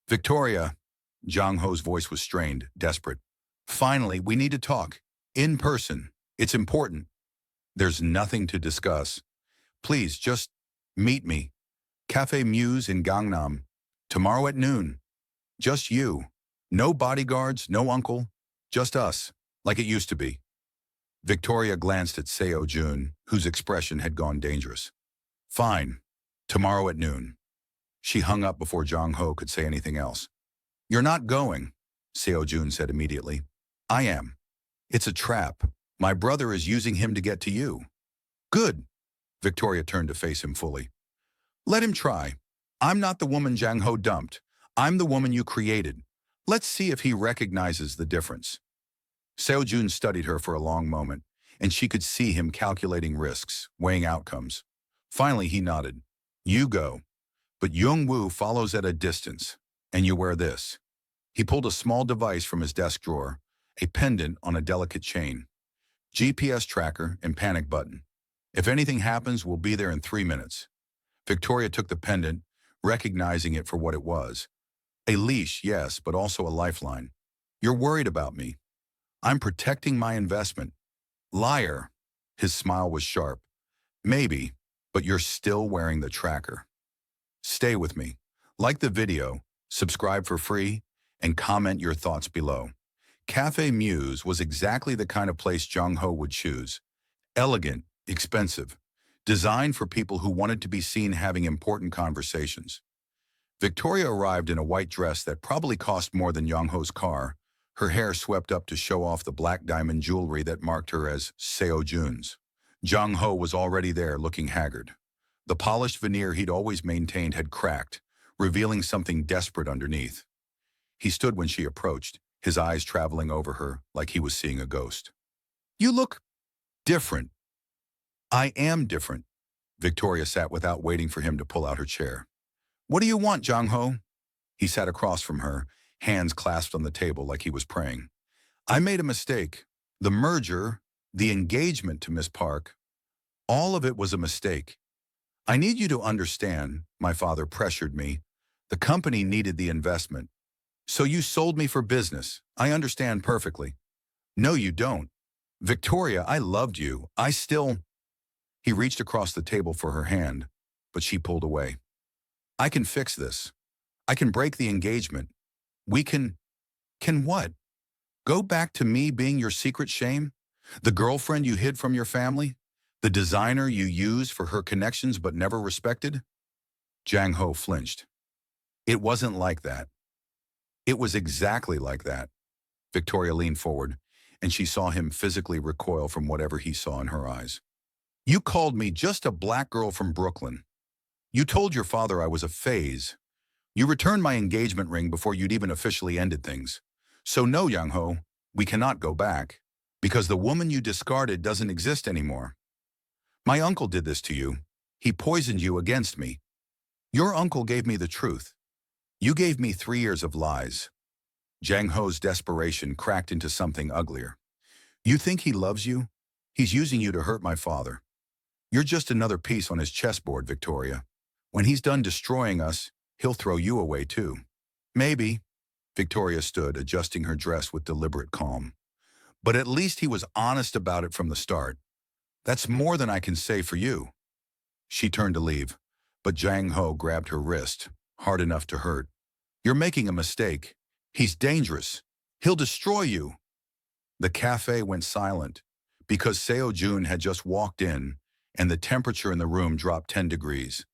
S1: "Victoria," Jang Ho's voice was strained, desperate. "Finally, we need to talk. In person. It's important. There's nothing to discuss. Please, just meet me. Cafe Muse in Gangnam. Tomorrow at noon. Just you. No bodyguards, no uncle. Just us, like it used to be." Victoria glanced at Seo-jun, whose expression had gone dangerous. "Fine. Tomorrow at noon." She hung up before Jang Ho could say anything else. "You're not going," Seo-jun said immediately. "I am. It's a trap. My brother is using him to get to you." "Good." Victoria turned to face him fully. "Let him try. I'm not the woman Jang Ho dumped. I'm the woman you created. Let's see if he recognizes the difference." Seo-jun studied her for a long moment, and she could see him calculating risks, weighing outcomes. Finally, he nodded. "You go. But Young-woo follows at a distance, and you wear this." He pulled a small device from his desk drawer, a pendant on a delicate chain. "GPS tracker and panic button. If anything happens, we'll be there in 3 minutes." Victoria took the pendant, recognizing it for what it was. A leash, yes, but also a lifeline. "You're worried about me. I'm protecting my investment." "Liar." His smile was sharp. "Maybe, but you're still wearing the tracker. Stay with me. Like the video, subscribe for free, and comment your thoughts below." Cafe Muse was exactly the kind of place Jang Ho would choose. Elegant, expensive, designed for people who wanted to be seen having important conversations. Victoria arrived in a white dress that probably cost more than Jang Ho's car, her hair swept up to show off the black diamond jewelry that marked her as Seo-jun's. Jang Ho was already there, looking haggard. The polished veneer he'd always maintained had cracked, revealing something desperate underneath. He stood when she approached, his eyes traveling over her like he was seeing a ghost. "You look different." "I am different." Victoria sat without waiting for him to pull out her chair. "What do you want, Jang Ho?" He sat across from her, hands clasped on the table like he was praying. "I made a mistake. The merger, the engagement to Miss Park, all of it was a mistake. I need you to understand, my father pressured me. The company needed the investment. So you sold me for business. I understand perfectly." "No, you don't. Victoria, I loved you. I still—" He reached across the table for her hand, but she pulled away. "I can fix this. I can break the engagement. We can—" "Can what? Go back to me being your secret shame? The girlfriend you hid from your family? The designer you used for her connections but never respected?" Jang Ho flinched. "It wasn't like that." "It was exactly like that." Victoria leaned forward, and she saw him physically recoil from whatever he saw in her eyes. "You called me just a black girl from Brooklyn. You told your father I was a phase. You returned my engagement ring before you'd even officially ended things. So no, Jang Ho, We cannot go back, because the woman you discarded doesn't exist anymore. My uncle did this to you. He poisoned you against me. Your uncle gave me the truth. You gave me 3 years of lies. Jang Ho's desperation cracked into something uglier. You think he loves you? He's using you to hurt my father. You're just another piece on his chessboard, Victoria. When he's done destroying us, he'll throw you away too. Maybe. Victoria stood, adjusting her dress with deliberate calm. But at least he was honest about it from the start. That's more than I can say for you. She turned to leave, but Jang Ho grabbed her wrist, hard enough to hurt. You're making a mistake. He's dangerous. He'll destroy you. The cafe went silent, because Seo-jun had just walked in, and the temperature in the room dropped 10 degrees.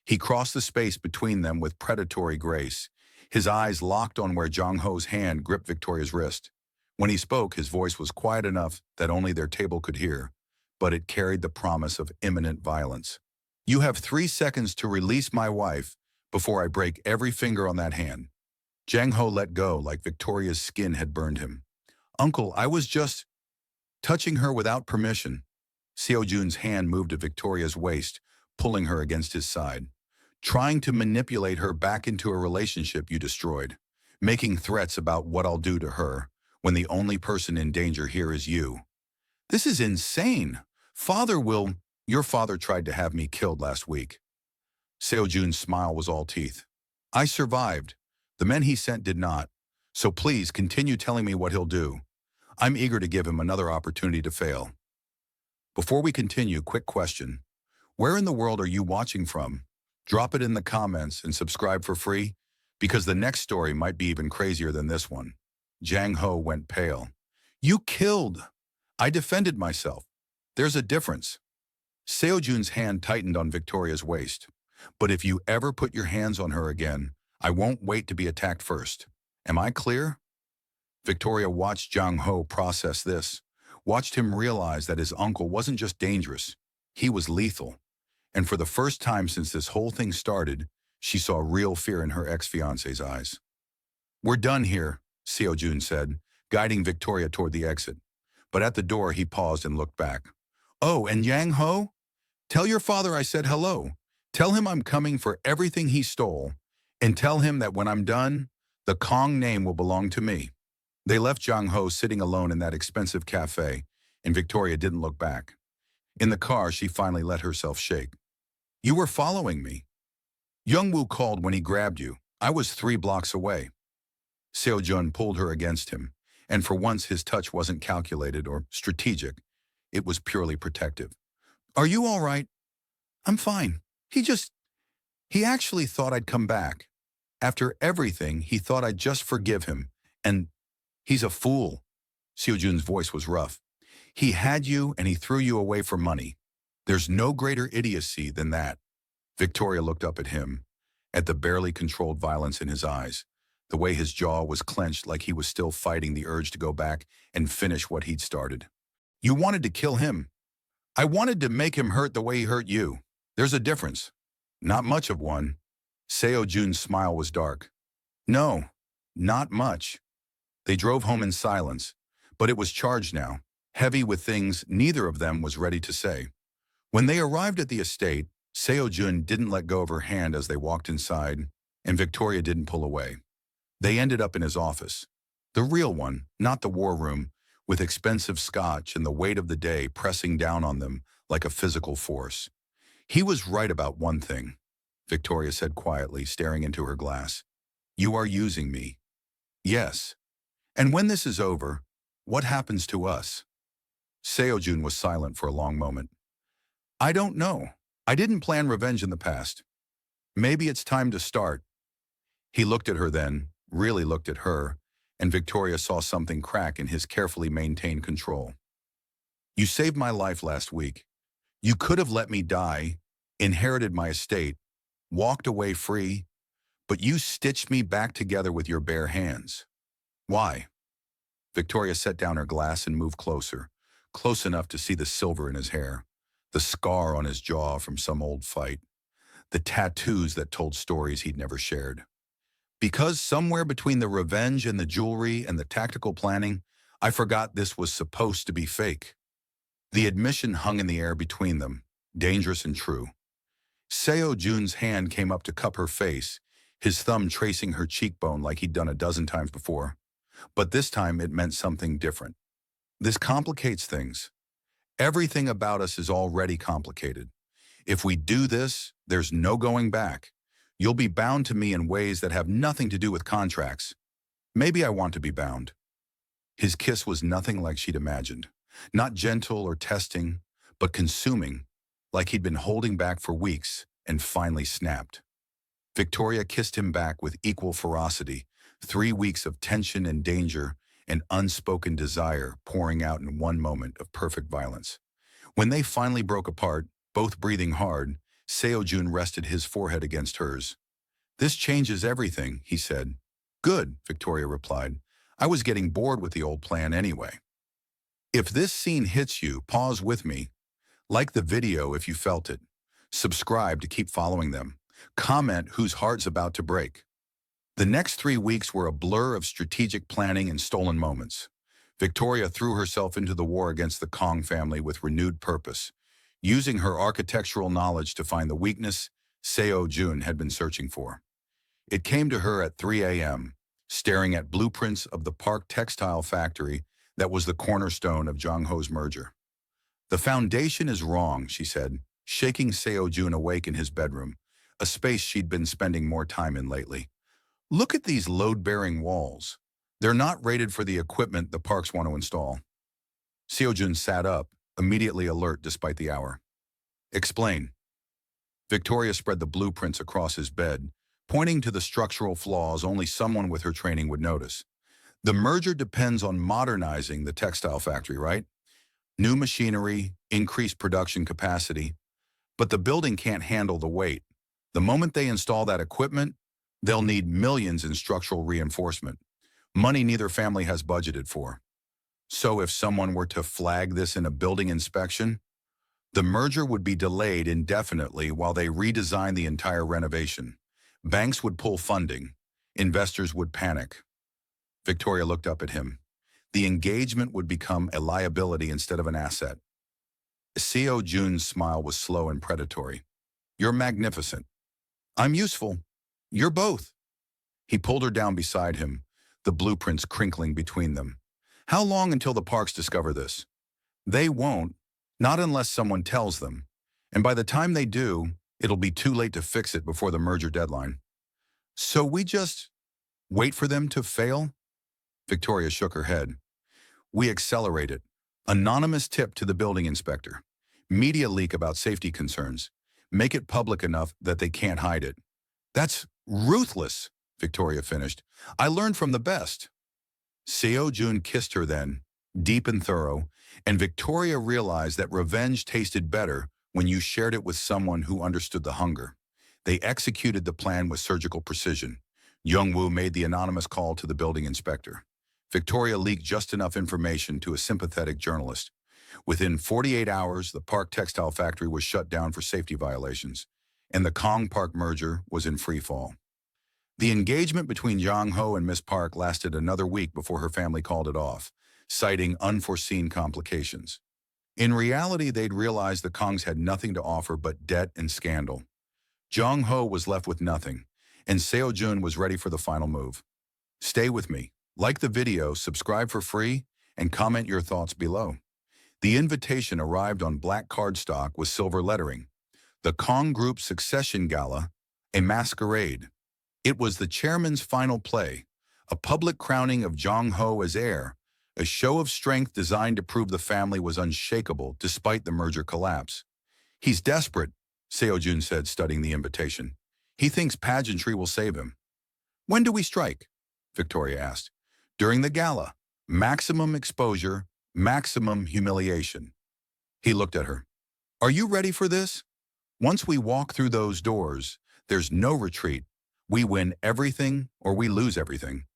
S1: He crossed the space between them with predatory grace, his eyes locked on where Jang Ho's hand gripped Victoria's wrist. When he spoke, his voice was quiet enough that only their table could hear, but it carried the promise of imminent violence. You have 3 seconds to release my wife before I break every finger on that hand. Jang Ho let go like Victoria's skin had burned him. Uncle, I was just touching her without permission. Seo-jun's hand moved to Victoria's waist, pulling her against his side. Trying to manipulate her back into a relationship you destroyed. Making threats about what I'll do to her, when the only person in danger here is you. This is insane. Your father tried to have me killed last week. Seo-jun's smile was all teeth. I survived. The men he sent did not. So please continue telling me what he'll do. I'm eager to give him another opportunity to fail. Before we continue, quick question. Where in the world are you watching from? Drop it in the comments and subscribe for free, because the next story might be even crazier than this one. Jang Ho went pale. You killed. I defended myself. There's a difference. Seo-jun's hand tightened on Victoria's waist. But if you ever put your hands on her again, I won't wait to be attacked first. Am I clear? Victoria watched Jang Ho process this, watched him realize that his uncle wasn't just dangerous, he was lethal. And for the first time since this whole thing started, she saw real fear in her ex-fiancé's eyes. We're done here, Seo-jun said, guiding Victoria toward the exit. But at the door, he paused and looked back. Oh, and Jang Ho? Tell your father I said hello. Tell him I'm coming for everything he stole, and tell him that when I'm done, the Kong name will belong to me. They left Jang Ho sitting alone in that expensive cafe, and Victoria didn't look back. In the car, she finally let herself shake. You were following me. Young-woo called when he grabbed you. I was 3 blocks away. Seo-jun pulled her against him, and for once his touch wasn't calculated or strategic. It was purely protective. Are you all right? I'm fine. He actually thought I'd come back. After everything, he thought I'd just forgive him. And he's a fool. Seo-jun's voice was rough. He had you and he threw you away for money. There's no greater idiocy than that. Victoria looked up at him, at the barely controlled violence in his eyes, the way his jaw was clenched like he was still fighting the urge to go back and finish what he'd started. You wanted to kill him. I wanted to make him hurt the way he hurt you. There's a difference. Not much of one. Seo-jun's smile was dark. No, not much. They drove home in silence, but it was charged now, heavy with things neither of them was ready to say. When they arrived at the estate, Seo-jun didn't let go of her hand as they walked inside, and Victoria didn't pull away. They ended up in his office. The real one, not the war room, with expensive scotch and the weight of the day pressing down on them like a physical force. He was right about one thing, Victoria said quietly, staring into her glass. You are using me. Yes. And when this is over, what happens to us? Seo-jun was silent for a long moment. I don't know. I didn't plan revenge in the past. Maybe it's time to start. He looked at her then, really looked at her, and Victoria saw something crack in his carefully maintained control. You saved my life last week. You could have let me die, inherited my estate, walked away free, but you stitched me back together with your bare hands. Why? Victoria set down her glass and moved closer, close enough to see the silver in his hair, the scar on his jaw from some old fight, the tattoos that told stories he'd never shared. Because somewhere between the revenge and the jewelry and the tactical planning, I forgot this was supposed to be fake. The admission hung in the air between them, dangerous and true. Seo-jun's hand came up to cup her face, his thumb tracing her cheekbone like he'd done a dozen times before. But this time it meant something different. This complicates things. Everything about us is already complicated. If we do this, there's no going back. You'll be bound to me in ways that have nothing to do with contracts. Maybe I want to be bound. His kiss was nothing like she'd imagined. Not gentle or testing, but consuming, like he'd been holding back for weeks and finally snapped. Victoria kissed him back with equal ferocity, 3 weeks of tension and danger and unspoken desire pouring out in one moment of perfect violence. When they finally broke apart, both breathing hard, Seo-jun rested his forehead against hers. "This changes everything," he said. "Good," Victoria replied. "I was getting bored with the old plan anyway." If this scene hits you, pause with me. Like the video if you felt it. Subscribe to keep following them. Comment whose heart's about to break. The next 3 weeks were a blur of strategic planning and stolen moments. Victoria threw herself into the war against the Kong family with renewed purpose, using her architectural knowledge to find the weakness Seo-jun had been searching for. It came to her at 3 a.m., staring at blueprints of the Park textile factory that was the cornerstone of Jong-ho's merger. "The foundation is wrong," she said, shaking Seo-jun awake in his bedroom, a space she'd been spending more time in lately. "Look at these load-bearing walls. They're not rated for the equipment the parks want to install." Seo-jun sat up, immediately alert despite the hour. "Explain." Victoria spread the blueprints across his bed, pointing to the structural flaws only someone with her training would notice. "The merger depends on modernizing the textile factory, right? New machinery, increased production capacity. But the building can't handle the weight. The moment they install that equipment, they'll need millions in structural reinforcement, money neither family has budgeted for. So if someone were to flag this in a building inspection, the merger would be delayed indefinitely while they redesign the entire renovation. Banks would pull funding. Investors would panic." Victoria looked up at him. The engagement would become a liability instead of an asset. Seo-jun's smile was slow and predatory. "You're magnificent. I'm useful. You're both." He pulled her down beside him, the blueprints crinkling between them. "How long until the parks discover this?" "They won't, not unless someone tells them. And by the time they do, it'll be too late to fix it before the merger deadline." "So we just wait for them to fail?" Victoria shook her head. "We accelerate it. Anonymous tip to the building inspector. Media leak about safety concerns. Make it public enough that they can't hide it." "That's ruthless," Victoria finished. "I learned from the best." Seo-jun kissed her then, deep and thorough, and Victoria realized that revenge tasted better when you shared it with someone who understood the hunger. They executed the plan with surgical precision. Young-woo made the anonymous call to the building inspector. Victoria leaked just enough information to a sympathetic journalist. Within 48 hours, the Park textile factory was shut down for safety violations, and the Kong Park merger was in free fall. The engagement between Jong-ho and Miss Park lasted another week before her family called it off, citing unforeseen complications. In reality, they'd realized the Kongs had nothing to offer but debt and scandal. Jong-ho was left with nothing, and Seo-jun was ready for the final move. Stay with me. Like the video, subscribe for free, and comment your thoughts below. The invitation arrived on black cardstock with silver lettering. The Kong Group's succession gala, a masquerade. It was the chairman's final play, a public crowning of Jong-ho as heir, a show of strength designed to prove the family was unshakable despite the merger collapse. "He's desperate," Seo-jun said, studying the invitation. "He thinks pageantry will save him." "When do we strike?" Victoria asked. "During the gala. Maximum exposure, maximum humiliation." He looked at her. "Are you ready for this? Once we walk through those doors, there's no retreat. We win everything or we lose everything."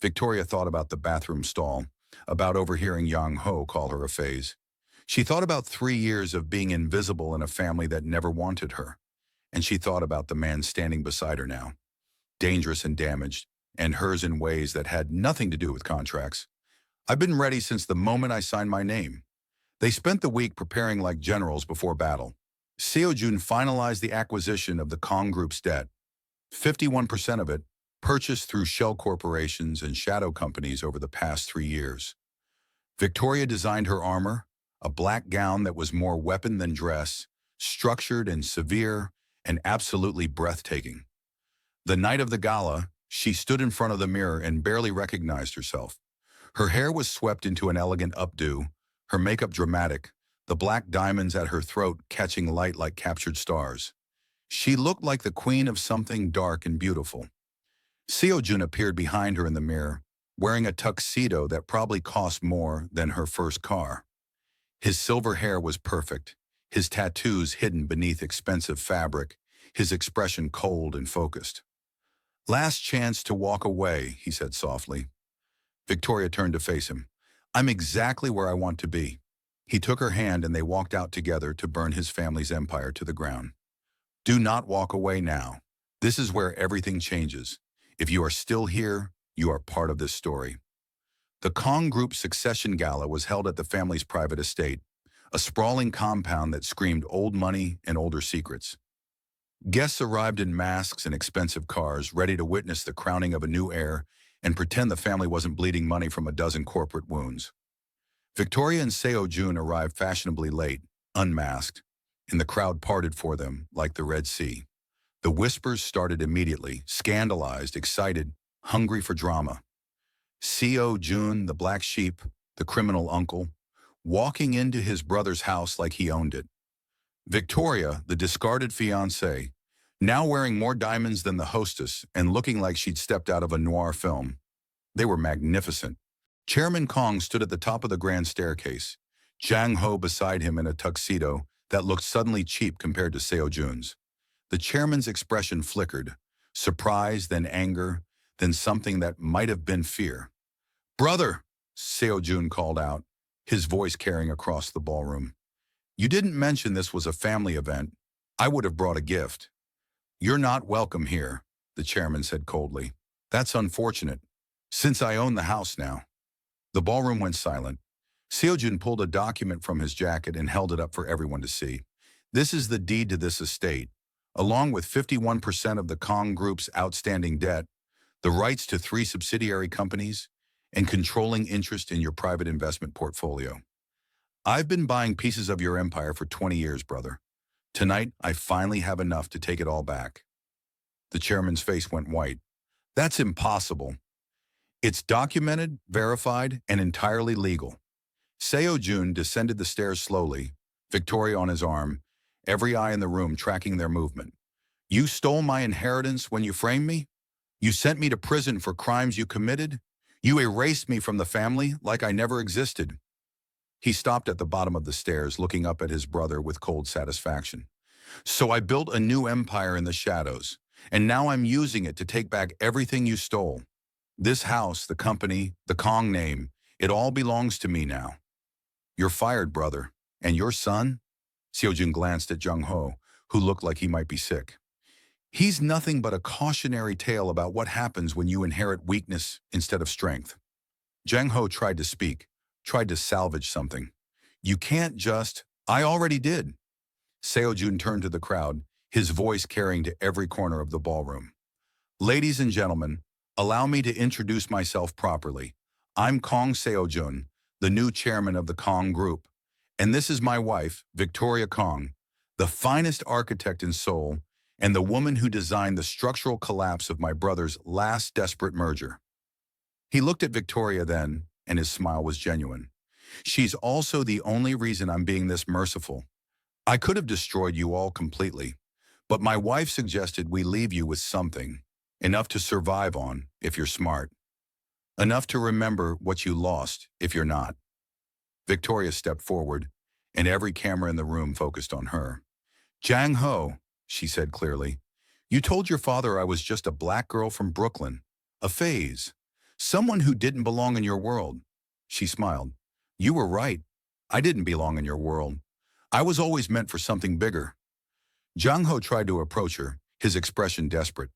S1: Victoria thought about the bathroom stall, about overhearing Jong-ho call her a phase. She thought about 3 years of being invisible in a family that never wanted her. And she thought about the man standing beside her now, dangerous and damaged, and hers in ways that had nothing to do with contracts. I've been ready since the moment I signed my name. They spent the week preparing like generals before battle. Seo-jun finalized the acquisition of the Kong Group's debt, 51% of it purchased through shell corporations and shadow companies over the past 3 years. Victoria designed her armor, a black gown that was more weapon than dress, structured and severe, and absolutely breathtaking. The night of the gala, she stood in front of the mirror and barely recognized herself. Her hair was swept into an elegant updo, her makeup dramatic, the black diamonds at her throat catching light like captured stars. She looked like the queen of something dark and beautiful. Seo-jun appeared behind her in the mirror, wearing a tuxedo that probably cost more than her first car. His silver hair was perfect, his tattoos hidden beneath expensive fabric, his expression cold and focused. "Last chance to walk away," he said softly. Victoria turned to face him. "I'm exactly where I want to be." He took her hand and they walked out together to burn his family's empire to the ground. Do not walk away now. This is where everything changes. If you are still here, you are part of this story. The Kong Group succession gala was held at the family's private estate, a sprawling compound that screamed old money and older secrets. Guests arrived in masks and expensive cars, ready to witness the crowning of a new heir and pretend the family wasn't bleeding money from a dozen corporate wounds. Victoria and Seo-jun arrived fashionably late, unmasked, and the crowd parted for them like the Red Sea. The whispers started immediately, scandalized, excited, hungry for drama. Seo-jun, the black sheep, the criminal uncle, walking into his brother's house like he owned it. Victoria, the discarded fiancée, now wearing more diamonds than the hostess and looking like she'd stepped out of a noir film. They were magnificent. Chairman Kong stood at the top of the grand staircase, Jang Ho beside him in a tuxedo that looked suddenly cheap compared to Seo-jun's. The chairman's expression flickered, surprise, then anger, then something that might have been fear. "Brother," Seo-jun called out, his voice carrying across the ballroom. "You didn't mention this was a family event. I would have brought a gift." "You're not welcome here," the chairman said coldly. "That's unfortunate, since I own the house now." The ballroom went silent. Seo-jun pulled a document from his jacket and held it up for everyone to see. "This is the deed to this estate, along with 51% of the Kong Group's outstanding debt, the rights to 3 subsidiary companies, and controlling interest in your private investment portfolio. I've been buying pieces of your empire for 20 years, brother. Tonight, I finally have enough to take it all back." The chairman's face went white. "That's impossible." "It's documented, verified, and entirely legal." Seo-jun descended the stairs slowly, Victoria on his arm, every eye in the room tracking their movement. "You stole my inheritance when you framed me? You sent me to prison for crimes you committed? You erased me from the family like I never existed." He stopped at the bottom of the stairs, looking up at his brother with cold satisfaction. "So I built a new empire in the shadows, and now I'm using it to take back everything you stole. This house, the company, the Kong name, it all belongs to me now." "You're fired, brother. And your son?" Seo-jun glanced at Jung Ho, who looked like he might be sick. "He's nothing but a cautionary tale about what happens when you inherit weakness instead of strength." Jang Ho tried to speak, tried to salvage something. "You can't just—" "I already did." Seo-jun turned to the crowd, his voice carrying to every corner of the ballroom. "Ladies and gentlemen, allow me to introduce myself properly. I'm Kong Seo-jun, the new chairman of the Kong Group. And this is my wife, Victoria Kong, the finest architect in Seoul, and the woman who designed the structural collapse of my brother's last desperate merger." He looked at Victoria then, and his smile was genuine. "She's also the only reason I'm being this merciful. I could have destroyed you all completely, but my wife suggested we leave you with something, enough to survive on if you're smart, enough to remember what you lost if you're not." Victoria stepped forward, and every camera in the room focused on her. "Jang Ho," she said clearly, "you told your father I was just a black girl from Brooklyn, a phase, someone who didn't belong in your world." She smiled. "You were right. I didn't belong in your world. I was always meant for something bigger." Jang Ho tried to approach her, his expression desperate.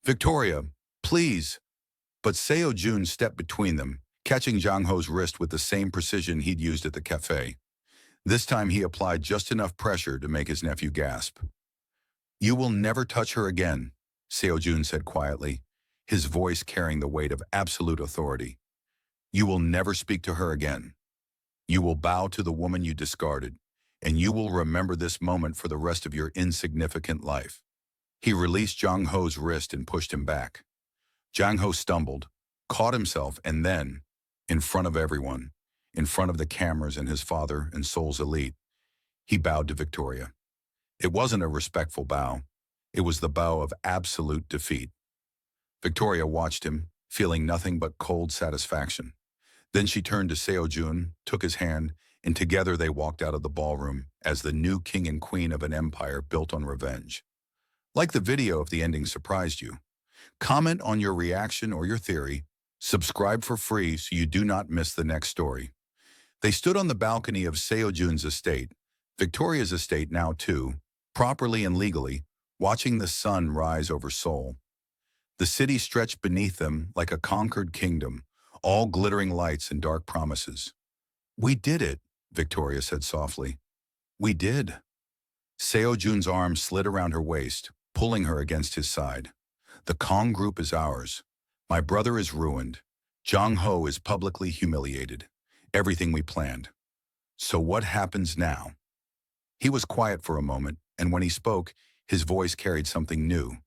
S1: "Victoria, please." But Seo-jun stepped between them, catching Jang Ho's wrist with the same precision he'd used at the cafe. This time he applied just enough pressure to make his nephew gasp. "You will never touch her again," Seo-jun said quietly, his voice carrying the weight of absolute authority. "You will never speak to her again. You will bow to the woman you discarded, and you will remember this moment for the rest of your insignificant life." He released Jang Ho's wrist and pushed him back. Jang Ho stumbled, caught himself, and then, in front of everyone, in front of the cameras and his father and Seoul's elite, he bowed to Victoria. It wasn't a respectful bow. It was the bow of absolute defeat. Victoria watched him, feeling nothing but cold satisfaction. Then she turned to Seo-jun, took his hand, and together they walked out of the ballroom as the new king and queen of an empire built on revenge. Like the video if the ending surprised you. Comment on your reaction or your theory. Subscribe for free so you do not miss the next story. They stood on the balcony of Seo-jun's estate, Victoria's estate now too, properly and legally, watching the sun rise over Seoul. The city stretched beneath them like a conquered kingdom, all glittering lights and dark promises. "We did it," Victoria said softly. "We did." Seo-jun's arm slid around her waist, pulling her against his side. "The Kong group is ours. My brother is ruined. Jang Ho is publicly humiliated. Everything we planned. So what happens now?" He was quiet for a moment, and when he spoke, his voice carried something new,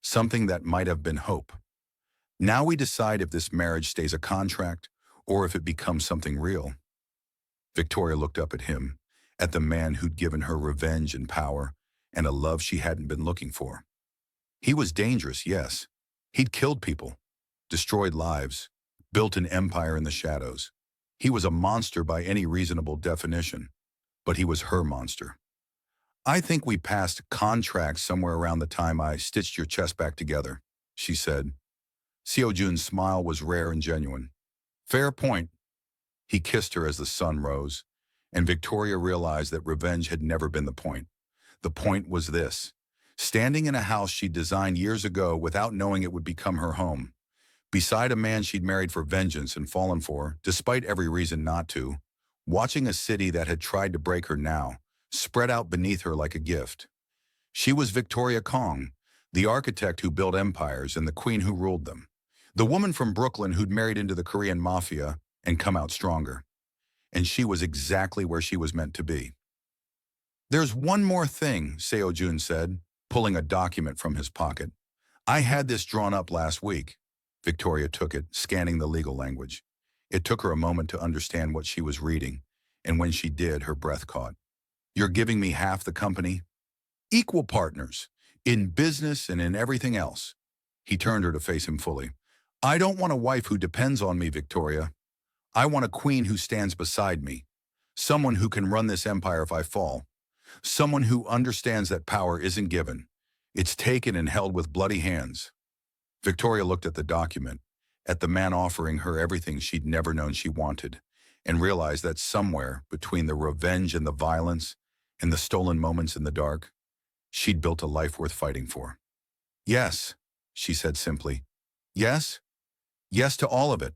S1: something that might have been hope. "Now we decide if this marriage stays a contract or if it becomes something real." Victoria looked up at him, at the man who'd given her revenge and power, and a love she hadn't been looking for. He was dangerous, yes. He'd killed people, destroyed lives, built an empire in the shadows. He was a monster by any reasonable definition, but he was her monster. "I think we passed contracts somewhere around the time I stitched your chest back together," she said. Seo-jun's smile was rare and genuine. "Fair point." He kissed her as the sun rose, and Victoria realized that revenge had never been the point. The point was this: standing in a house she'd designed years ago without knowing it would become her home, beside a man she'd married for vengeance and fallen for, despite every reason not to, watching a city that had tried to break her now, spread out beneath her like a gift. She was Victoria Kong, the architect who built empires and the queen who ruled them. The woman from Brooklyn who'd married into the Korean Mafia and come out stronger. And she was exactly where she was meant to be. "There's one more thing," Seo-jun said, pulling a document from his pocket. "I had this drawn up last week." Victoria took it, scanning the legal language. It took her a moment to understand what she was reading, and when she did, her breath caught. "You're giving me half the company?" "Equal partners, in business and in everything else." He turned her to face him fully. "I don't want a wife who depends on me, Victoria. I want a queen who stands beside me, someone who can run this empire if I fall, someone who understands that power isn't given. It's taken and held with bloody hands." Victoria looked at the document, at the man offering her everything she'd never known she wanted, and realized that somewhere between the revenge and the violence and the stolen moments in the dark, she'd built a life worth fighting for. "Yes," she said simply. "Yes. Yes to all of it.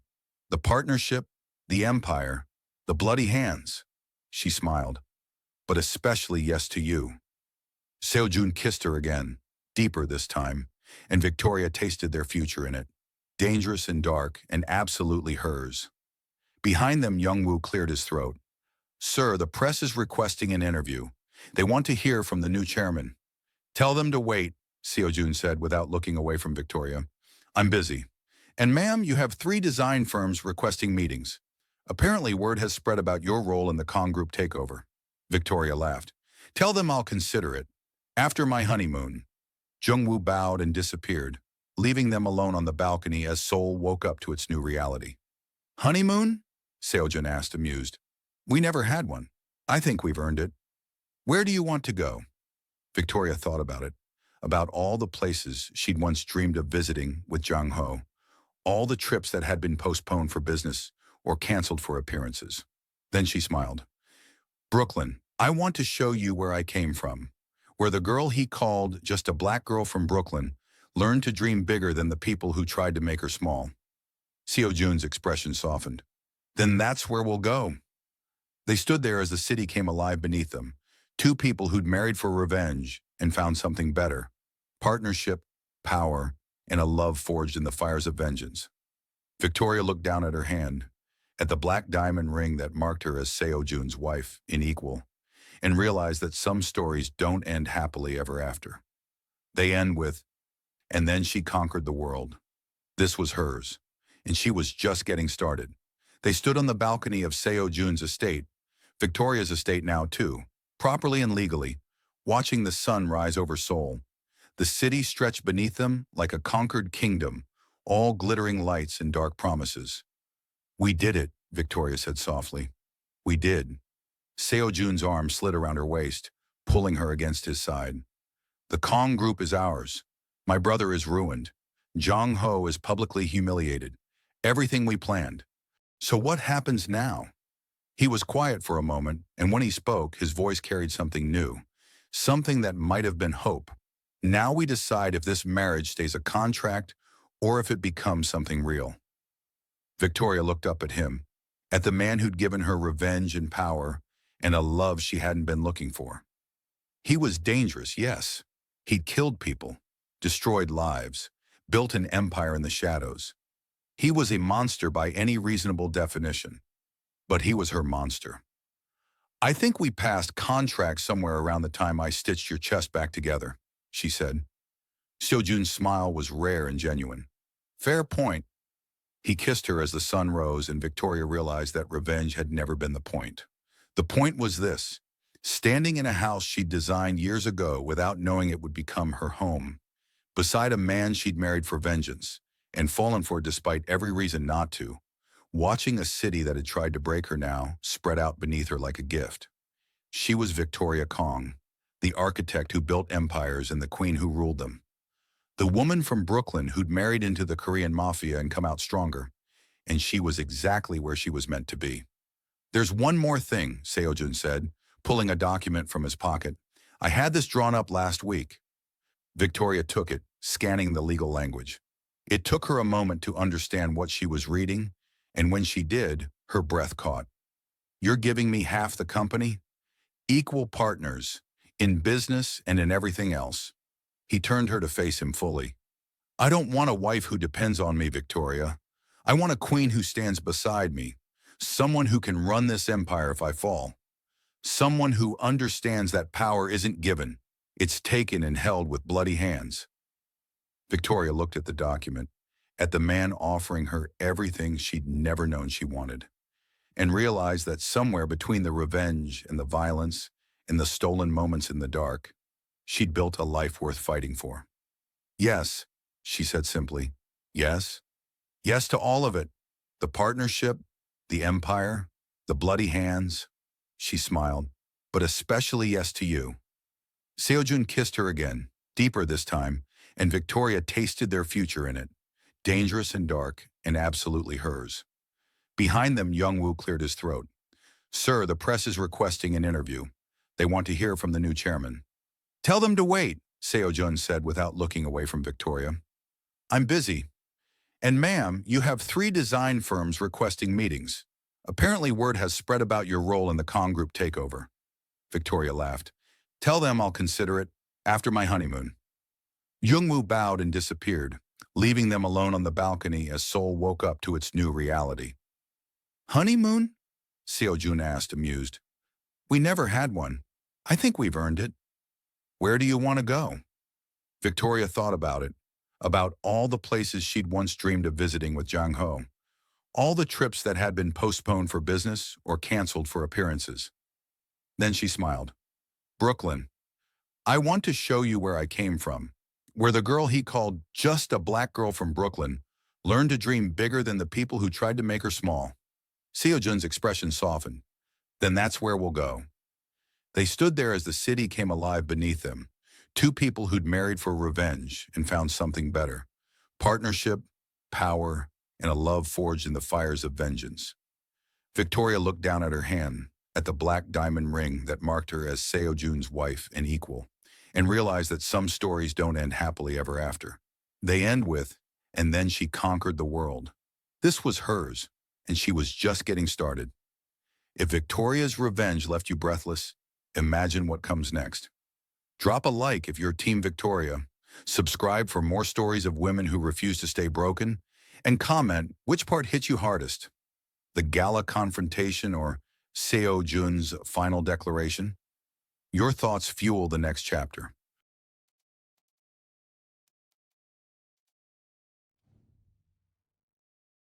S1: The partnership, the empire, the bloody hands." She smiled. "But especially yes to you." Seo-jun kissed her again, deeper this time, and Victoria tasted their future in it, dangerous and dark and absolutely hers. Behind them, Young-woo cleared his throat. "Sir, the press is requesting an interview. They want to hear from the new chairman." "Tell them to wait," Seo-jun said without looking away from Victoria. "I'm busy. And ma'am, you have 3 design firms requesting meetings. Apparently word has spread about your role in the Kong Group takeover." Victoria laughed. "Tell them I'll consider it. After my honeymoon." Jung-woo bowed and disappeared, leaving them alone on the balcony as Seoul woke up to its new reality. "Honeymoon?" Seo-jun asked, amused. "We never had one. I think we've earned it. Where do you want to go?" Victoria thought about it, about all the places she'd once dreamed of visiting with Jang Ho, all the trips that had been postponed for business or canceled for appearances. Then she smiled. "Brooklyn, I want to show you where I came from, where the girl he called just a black girl from Brooklyn learned to dream bigger than the people who tried to make her small." Seo-jun's expression softened. Then that's where we'll go. They stood there as the city came alive beneath them. Two people who'd married for revenge and found something better. Partnership, power, and a love forged in the fires of vengeance. Victoria looked down at her hand, at the black diamond ring that marked her as Seo-jun's wife in equal, and realized that some stories don't end happily ever after. They end with, and then she conquered the world. This was hers, and she was just getting started. They stood on the balcony of Seo-jun's estate, Victoria's estate now too, properly and legally, watching the sun rise over Seoul. The city stretched beneath them like a conquered kingdom, all glittering lights and dark promises. "We did it," Victoria said softly. "We did." Seo-jun's arm slid around her waist, pulling her against his side. "The Kong group is ours. My brother is ruined. Jong-ho is publicly humiliated. Everything we planned. So what happens now?" He was quiet for a moment, and when he spoke, his voice carried something new, something that might have been hope. "Now we decide if this marriage stays a contract or if it becomes something real." Victoria looked up at him, at the man who'd given her revenge and power and a love she hadn't been looking for. He was dangerous, yes. He'd killed people, destroyed lives, built an empire in the shadows. He was a monster by any reasonable definition. But he was her monster. "I think we passed contract somewhere around the time I stitched your chest back together," she said. Seo-jun's smile was rare and genuine. "Fair point." He kissed her as the sun rose, and Victoria realized that revenge had never been the point. The point was this: standing in a house she'd designed years ago without knowing it would become her home, beside a man she'd married for vengeance and fallen for despite every reason not to, watching a city that had tried to break her now spread out beneath her like a gift. She was Victoria Kong, the architect who built empires and the queen who ruled them. The woman from Brooklyn who'd married into the Korean Mafia and come out stronger, and she was exactly where she was meant to be. "There's one more thing," Seo-jun said, pulling a document from his pocket. "I had this drawn up last week." Victoria took it, scanning the legal language. It took her a moment to understand what she was reading, and when she did, her breath caught. "You're giving me half the company? Equal partners, in business and in everything else." He turned her to face him fully. "I don't want a wife who depends on me, Victoria. I want a queen who stands beside me, someone who can run this empire if I fall. Someone who understands that power isn't given, it's taken and held with bloody hands." Victoria looked at the document, at the man offering her everything she'd never known she wanted, and realized that somewhere between the revenge and the violence and the stolen moments in the dark, she'd built a life worth fighting for. "Yes," she said simply. "Yes. Yes to all of it. The partnership, the empire, the bloody hands." She smiled. "But especially yes to you." Seo-jun kissed her again, deeper this time, and Victoria tasted their future in it. Dangerous and dark, and absolutely hers. Behind them, Young-woo cleared his throat. "Sir, the press is requesting an interview. They want to hear from the new chairman." "Tell them to wait," Seo-jun said without looking away from Victoria. "I'm busy. And ma'am, you have 3 design firms requesting meetings. Apparently word has spread about your role in the Kong Group takeover." Victoria laughed. "Tell them I'll consider it after my honeymoon." Young-woo bowed and disappeared, leaving them alone on the balcony as Seoul woke up to its new reality. "Honeymoon?" Seo-jun asked, amused. "We never had one. I think we've earned it." "Where do you want to go?" Victoria thought about it, about all the places she'd once dreamed of visiting with Jong-ho, all the trips that had been postponed for business or canceled for appearances. Then she smiled. "Brooklyn. I want to show you where I came from, where the girl he called just a black girl from Brooklyn learned to dream bigger than the people who tried to make her small." Seo-jun's expression softened. "Then that's where we'll go." They stood there as the city came alive beneath them, two people who'd married for revenge and found something better. Partnership, power, and a love forged in the fires of vengeance. Victoria looked down at her hand, at the black diamond ring that marked her as Seo-jun's wife and equal, and realized that some stories don't end happily ever after. They end with, and then she conquered the world. This was hers. and she was just getting started. If Victoria's revenge left you breathless, imagine what comes next. Drop a like if you're Team Victoria, subscribe for more stories of women who refuse to stay broken, and comment which part hit you hardest, the gala confrontation or Seo-jun's final declaration. Your thoughts fuel the next chapter.